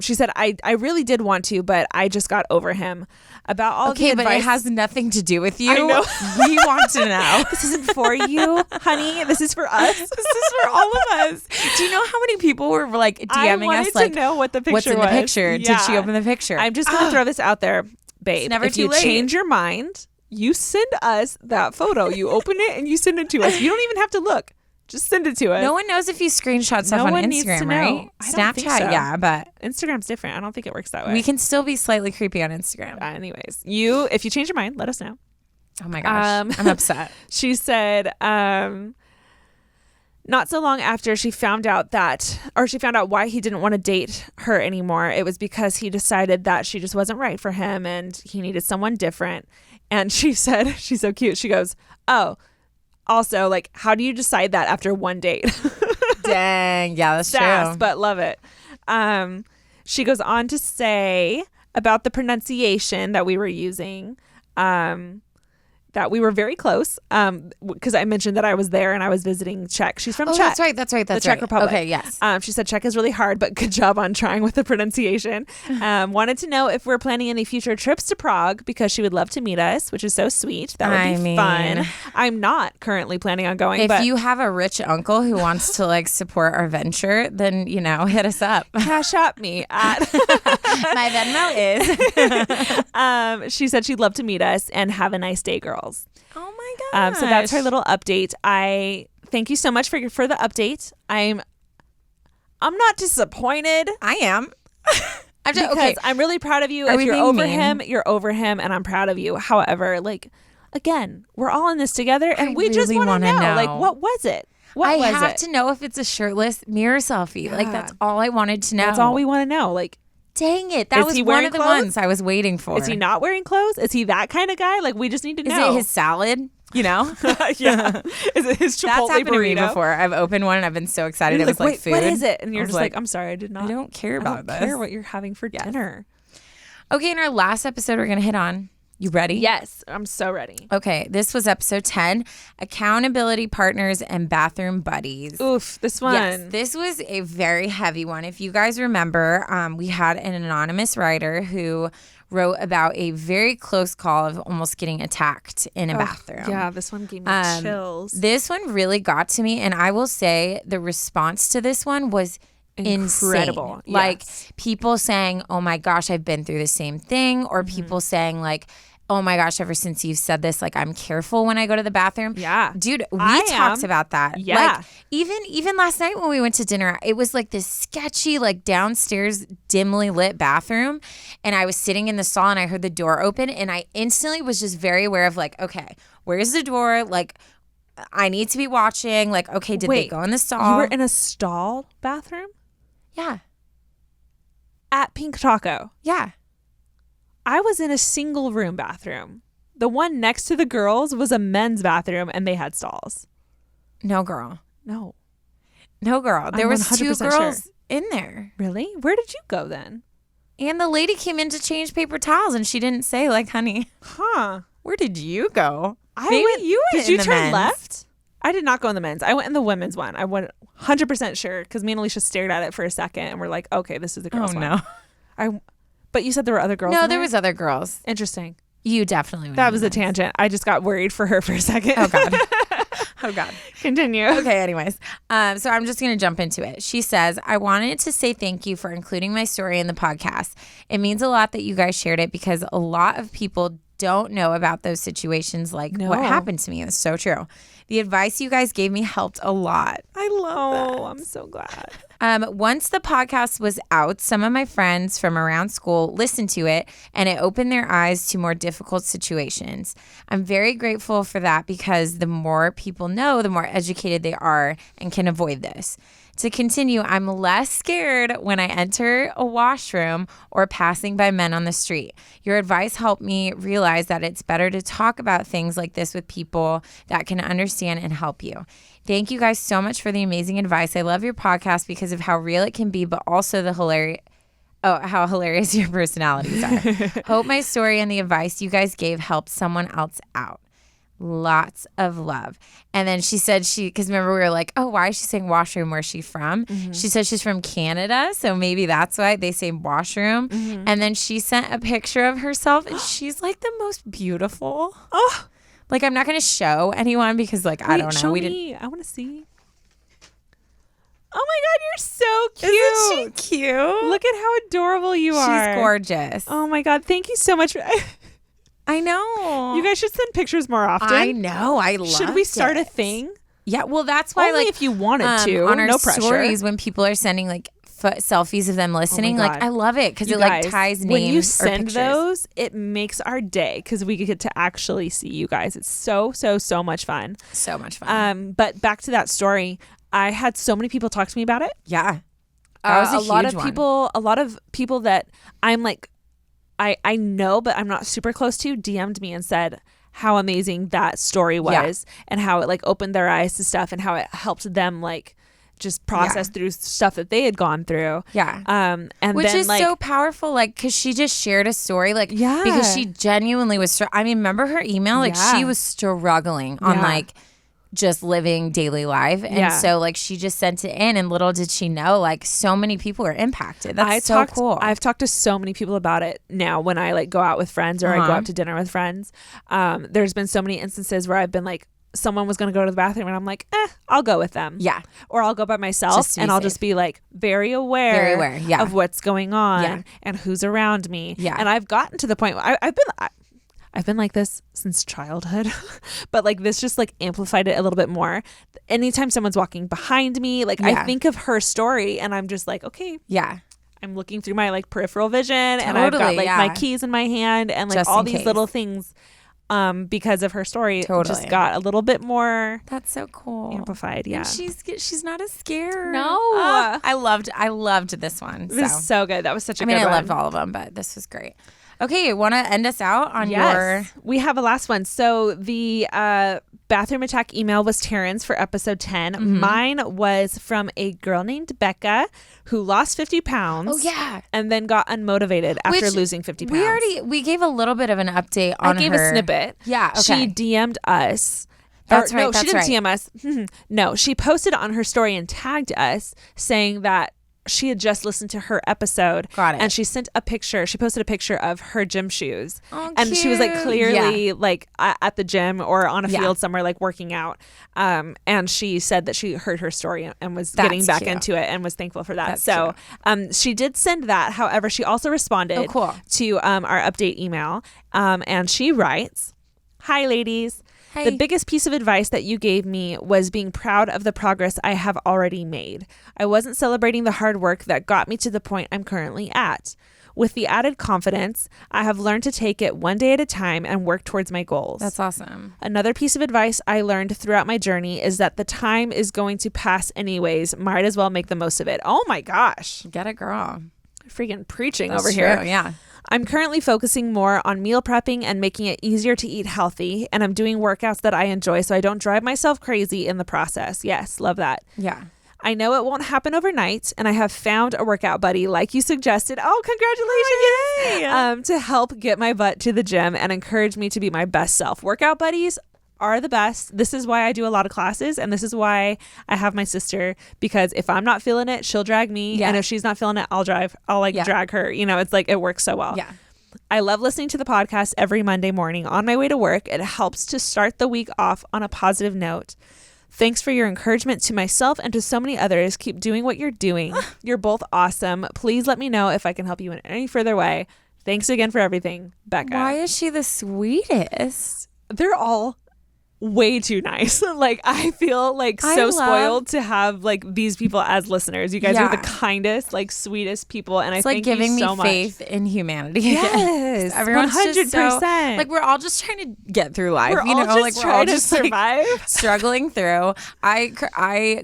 she said, I really did want to, but I just got over him. About all the advice.
But it has nothing to do with you.
I know.
We want to know.
This isn't for you, honey. This is for us.
This is for all of us. Do you know how many people were like DMing us like,
to know what the picture
what's in
was.
the picture?
Yeah.
Did she open the picture?
I'm just going to throw this out there, babe.
It's never
if
too
you
late.
Change your mind, you send us that photo. You open it and you send it to us. You don't even have to look. Just send it to us.
No one knows if you screenshot stuff
no
on
one
Instagram,
needs to
right?
know. I don't think
Snapchat,
so.
yeah, but
Instagram's different. I don't think it works that way.
we can still be slightly creepy on Instagram.
Anyways, if you change your mind, let us know.
Oh my gosh, I'm upset.
She said, not so long after she found out why he didn't want to date her anymore, it was because he decided that she just wasn't right for him and he needed someone different. And she said, she's so cute. She goes, oh, also, like, how do you decide that after one date?
Dang, yeah, that's
Sass,
true.
but love it. She goes on to say about the pronunciation that we were using, that we were very close, because I mentioned that I was there and I was visiting Czech. She's from Czech.
That's right.
The Czech Republic.
Okay, yes.
She said Czech is really hard, but good job on trying with the pronunciation. Wanted to know if we're planning any future trips to Prague because she would love to meet us, which is so sweet. That would be fun. I'm not currently planning on going.
If you have a rich uncle who wants to like support our venture, then hit us up.
Cash at me at
my Venmo is.
She said she'd love to meet us and have a nice day, girls.
Oh my gosh.
So that's her little update. I thank you so much for the update. I'm not disappointed.
I am.
Because I'm really proud of you. If you're over him, you're over him, and I'm proud of you. However, like, again, we're all in this together, and we just want to know, like, what was it?
I have to know if it's a shirtless mirror selfie. Yeah. Like, that's all I wanted to know.
That's all we want to know. Like,
dang it. That was one of the ones I was waiting for.
Is he not wearing clothes? Is he that kind of guy? Like, we just need to know.
Is it his salad? Yeah.
Is it his Chipotle
That's happened
burrito?
to me before. I've opened one and I've been so excited. It was like food.
What is it? And you're just like, I'm sorry, I
don't care about this.
I don't care what you're having for dinner.
Okay, in our last episode, we're going to hit on. You ready?
Yes, I'm so ready.
Okay, this was episode 10, accountability partners and bathroom buddies.
Oof, this one.
Yes, this was a very heavy one. If you guys remember, we had an anonymous writer who wrote about a very close call of almost getting attacked in a bathroom.
Yeah, this one gave me chills.
This one really got to me, and I will say the response to this one was
incredible.
Insane. Like people saying, "Oh my gosh, I've been through the same thing," or people saying like, "Oh my gosh, ever since you've said this, like I'm careful when I go to the bathroom."
Yeah.
Dude, we talked about that.
Yeah.
Like even last night when we went to dinner, it was like this sketchy, like downstairs dimly lit bathroom. And I was sitting in the stall and I heard the door open and I instantly was just very aware of like, okay, where's the door? Like I need to be watching. Like, okay, did they go in the stall?
You were in a stall bathroom?
Yeah.
At Pink Taco.
Yeah.
I was in a single room bathroom. The one next to the girls was a men's bathroom and they had stalls.
No, girl.
No.
No, girl. There was 2 girls
sure.
in there.
Really? Where did you go then?
And the lady came in to change paper towels and she didn't say like, honey, where did you go? You went
Did you
in the
turn
men's.
left? I did not go in the men's. I went in the women's one. I went 100% sure because me and Alicia stared at it for a second and we're like, okay, this is the girls' one.
No.
But you said there were other girls.
No,
in
there was other girls.
Interesting.
You definitely went.
That was a tangent. I just got worried for her for a second.
Oh God. Oh God.
Continue.
Okay, anyways. So I'm just going to jump into it. She says, I wanted to say thank you for including my story in the podcast. It means a lot that you guys shared it because a lot of people don't know about those situations like what happened to me. It's so true. The advice you guys gave me helped a lot.
I love that. I'm so glad.
Once the podcast was out, some of my friends from around school listened to it and it opened their eyes to more difficult situations. I'm very grateful for that because the more people know, the more educated they are and can avoid this. To continue, I'm less scared when I enter a washroom or passing by men on the street. Your advice helped me realize that it's better to talk about things like this with people that can understand and help you. Thank you guys so much for the amazing advice. I love your podcast because of how real it can be, but also how hilarious your personalities are. Hope my story and the advice you guys gave helped someone else out. Lots of love. And then she said because remember we were like, oh, why is she saying washroom? Where's she from? Mm-hmm. She said she's from Canada. So maybe that's why they say washroom. Mm-hmm. And then she sent a picture of herself and she's like the most beautiful.
Oh,
like I'm not going to show anyone because like, I don't know.
Show me. I want to see. Oh my God, you're so cute.
Isn't she cute?
Look at how adorable you are.
She's gorgeous.
Oh my God, thank you so much.
I know.
You guys should send pictures more often.
I know. I love it.
Should we start a thing?
Yeah. Well, that's why
Only
like
if you wanted to.
On our
no pressure.
stories when people are sending like selfies of them listening,
God.
like I love it because it like ties names.
When you send
or
those, it makes our day because we get to actually see you guys. It's so much fun.
So much fun.
But back to that story, I had so many people talk to me about it.
Yeah. That was a
lot
huge
of
one.
people. A lot of people that I'm like. I know, but I'm not super close to, DM'd me and said how amazing that story was and how it like opened their eyes to stuff and how it helped them like just process through stuff that they had gone through.
Yeah.
And
which
then,
is
like,
so powerful, like, because she just shared a story, like, because she genuinely was, I mean, remember her email? Like, she was struggling on, like, just living daily life. And so like she just sent it in and little did she know like so many people are impacted. That's so cool.
I've talked to so many people about it now when I like go out with friends or I go out to dinner with friends. There's been so many instances where I've been like, someone was going to go to the bathroom and I'm like, I'll go with them. Yeah. Or I'll go by myself and I'll just be like very aware of what's going on and who's around me. Yeah. And I've gotten to the point where I've been like this since childhood, but like this just like amplified it a little bit more. Anytime someone's walking behind me, like I think of her story and I'm just like, okay. Yeah. I'm looking through my like peripheral vision and I've got like my keys in my hand and like just all these little things because of her story just got a little bit more.
That's so cool.
Amplified. Yeah.
And she's not as scared.
No.
I loved this one.
It was so good. That was such a good one.
I loved all of them, but this was great. Okay, want to end us out on your...
We have a last one. So the bathroom attack email was Taryne's for episode 10. Mm-hmm. Mine was from a girl named Becca who lost 50 pounds.
Oh, yeah.
And then got unmotivated after losing 50 pounds.
We gave a little bit of an update on her.
I gave a snippet.
Yeah, okay.
She DM'd us.
That's right.
No, she didn't DM us. No, she posted on her story and tagged us saying that she had just listened to her episode.
Got it.
And she sent a picture. She posted a picture of her gym shoes.
Oh,
and she was like
cute.
clearly like at the gym or on a field somewhere like working out. And she said that she heard her story and was getting back
cute.
into it and was thankful for that.
That's
so she did send that. However, she also responded to our update email. And she writes, "Hi, ladies.
Hey.
The biggest piece of advice that you gave me was being proud of the progress I have already made. I wasn't celebrating the hard work that got me to the point I'm currently at. With the added confidence, I have learned to take it one day at a time and work towards my goals."
That's awesome.
Another piece of advice I learned throughout my journey is that the time is going to pass anyways. Might as well make the most of it. Oh my gosh.
Get it, girl.
Freaking preaching
That's
over
true,
here.
yeah.
I'm currently focusing more on meal prepping and making it easier to eat healthy, and I'm doing workouts that I enjoy so I don't drive myself crazy in the process. Yes, love that.
Yeah.
I know it won't happen overnight, and I have found a workout buddy like you suggested. Oh, congratulations! To help get my butt to the gym and encourage me to be my best self. Workout buddies are the best. This is why I do a lot of classes, and this is why I have my sister, because if I'm not feeling it, she'll drag me, and if she's not feeling it, I'll drag her. You know, it's like it works so well.
Yeah.
I love listening to the podcast every Monday morning on my way to work. It helps to start the week off on a positive note. Thanks for your encouragement to myself and to so many others. Keep doing what you're doing. You're both awesome. Please let me know if I can help you in any further way. Thanks again for everything, Becca.
Why is she the sweetest?
They're all way too nice. Like, I feel like so spoiled to have like these people as listeners. You guys are the kindest, like sweetest people, and
it's
I
like
thank
giving
you so
me
much.
faith in humanity.
Yes,
everyone's
100%.
just so, like we're all just trying to get through life.
We're
you know,
all
like
just
we're all
trying to
just like,
survive,
struggling through. I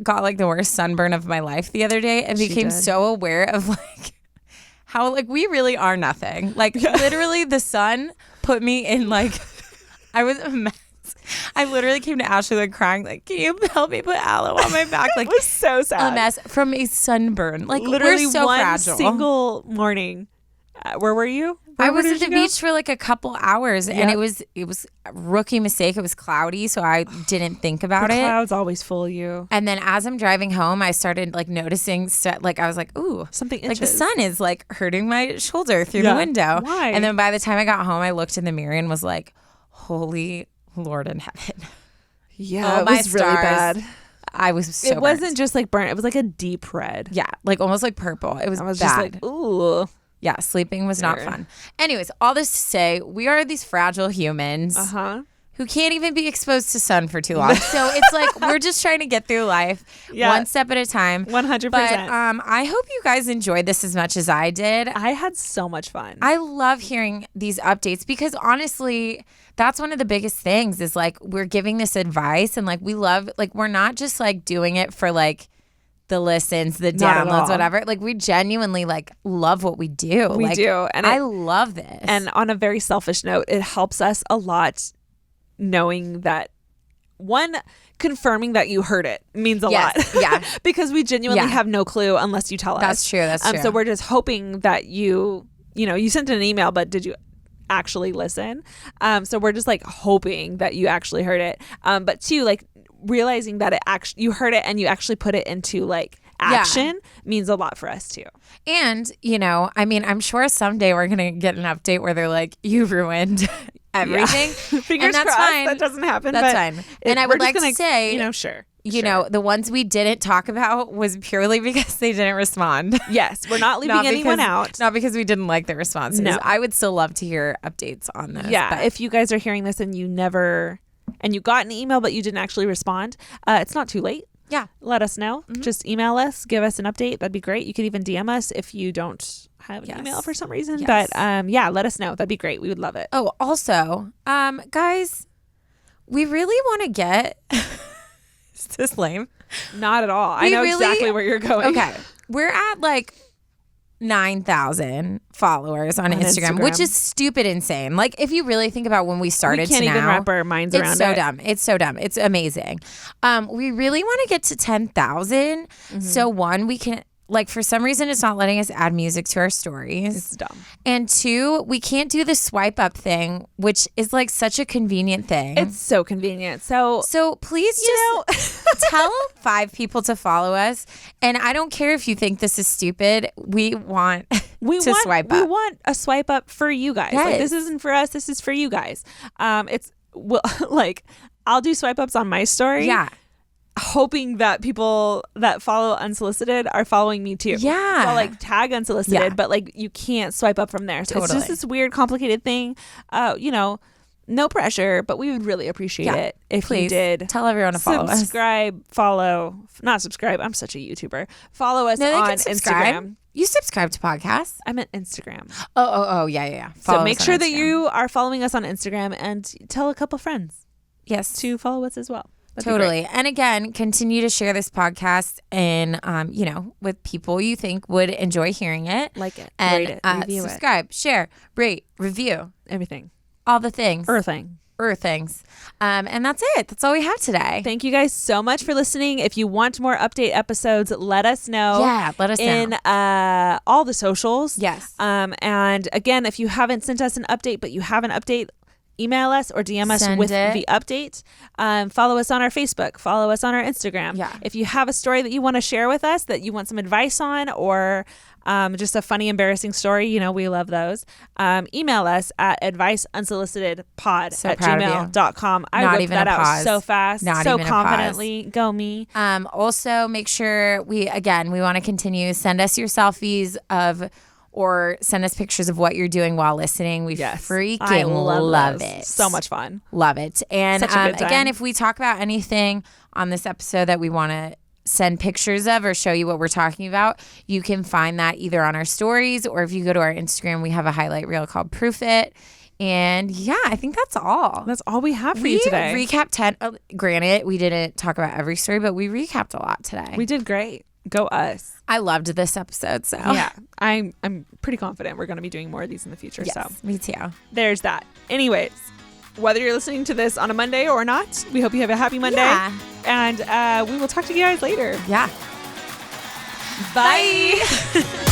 got like the worst sunburn of my life the other day, and became so aware of like how like we really are nothing. Like literally, the sun put me in like I was a mess. I literally came to Ashley like crying, like, "Can you help me put aloe on my back?" Like,
it was so sad.
A mess from a sunburn. Like,
literally
we're so
one
fragile.
single morning. Where were you?
I was at the beach for like a couple hours, and it was a rookie mistake. It was cloudy, so I didn't think about
the
it.
Clouds always fool you.
And then as I'm driving home, I started like noticing, like I was like, "Ooh,
something itches."
Like the sun is like hurting my shoulder through the window."
Why?
And then by the time I got home, I looked in the mirror and was like, "Holy Lord in heaven!"
Yeah, it was really bad.
I was so
It wasn't just like burnt. It was like a deep red.
Yeah, like almost like purple. It was
I was
bad.
just like, ooh.
Yeah, sleeping was not fun. Anyways, all this to say, we are these fragile humans who can't even be exposed to sun for too long. So it's like we're just trying to get through life one step at a time.
100%.
But I hope you guys enjoyed this as much as I did.
I had so much fun.
I love hearing these updates because honestly, that's one of the biggest things is like we're giving this advice and like we love, like we're not just like doing it for like the listens, the downloads, whatever. Like we genuinely like love what we do.
We do.
And I love this.
And on a very selfish note, it helps us a lot knowing that confirming that you heard it means a lot.
Yeah.
Because we genuinely have no clue unless you tell us.
That's true. That's true.
So we're just hoping that you sent an email, but did you actually listen? So we're just like hoping that you actually heard it. But two, like realizing that you heard it and you actually put it into like action means a lot for us too.
And, I mean, I'm sure someday we're going to get an update where they're like, you ruined everything.
Fingers
and that's
crossed
fine.
that doesn't happen.
That's fine. And I would like to say,
sure.
The ones we didn't talk about was purely because they didn't respond.
Yes, we're not leaving anyone out.
Not because we didn't like their responses.
No.
I would still love to hear updates on this.
Yeah,
but
if you guys are hearing this and you got an email but you didn't actually respond, it's not too late.
Yeah.
Let us know. Mm-hmm. Just email us, give us an update. That'd be great. You could even DM us if you don't have an email for some reason.
Yes.
But let us know. That'd be great. We would love it.
Oh, also, guys, we really want to get... Is this lame?
Not at all. I know exactly where you're going.
Okay. We're at like 9,000 followers on Instagram, which is stupid insane. Like if you really think about when we started
we can't even wrap our minds around it.
It's so dumb. It's so dumb. It's amazing. We really want to get to 10,000. Mm-hmm. So one, we can like for some reason it's not letting us add music to our stories.
It's dumb.
And 2, we can't do the swipe up thing, which is like such a convenient thing.
It's so convenient. So
Please just tell 5 people to follow us. And I don't care if you think this is stupid. We want swipe up.
We want a swipe up for you guys. Like,
Yes.
this isn't for us. This is for you guys. Like, I'll do swipe ups on my story.
Yeah.
Hoping that people that follow Unsolicited are following me too.
Yeah.
So like tag Unsolicited,
Yeah.
but like you can't swipe up from there. So it's
Totally.
just this weird, complicated thing. No pressure, but we would really appreciate it if you
Please
did.
tell everyone to follow us.
Subscribe, not subscribe. I'm such a YouTuber. Follow us
No, they
on
can subscribe.
Instagram.
You subscribe to podcasts.
I meant Instagram.
Oh, yeah.
So
Follow
make
us on
sure that
Instagram.
you are following us on Instagram and tell a couple friends
yes
to follow us as well. That'd be
totally. And again, continue to share this podcast and with people you think would enjoy hearing it.
Like it,
And
rate it, review it.
subscribe, share, rate, review,
Everything.
all the things.
Earthing.
Things. And that's it. That's all we have today.
Thank you guys so much for listening. If you want more update episodes, let us know.
Yeah, let us
in all the socials.
Yes.
And again, if you haven't sent us an update, but you have an update, email us or DM us
Send
with
it.
the update. Follow us on our Facebook. Follow us on our Instagram.
Yeah.
If you have a story that you want to share with us, that you want some advice on, or just a funny, embarrassing story, we love those. Email us at adviceunsolicitedpod@gmail.com. I
Not
whipped
even
that
a
out
pause.
so fast,
Not
so
even a
confidently. Go me.
Also, make sure we want to continue. Send us your selfies or send us pictures of what you're doing while listening. We freaking
I
love
those.
it.
So much fun.
Love it. And
Such a good time.
again, if we talk about anything on this episode that we want to send pictures of or show you what we're talking about, you can find that either on our stories or if you go to our Instagram, we have a highlight reel called Proof It. And yeah, I think that's all.
That's all we have for you today.
Recapped 10. Granted, we didn't talk about every story, but we recapped a lot today.
We did great. Go us.
I loved this episode. So
Yeah, I'm pretty confident we're going to be doing more of these in the future.
yes,
So
me too.
there's that. Anyways, whether you're listening to this on a Monday or not, we hope you have a happy Monday.
Yeah.
And we will talk to you guys later.
Yeah.
Bye.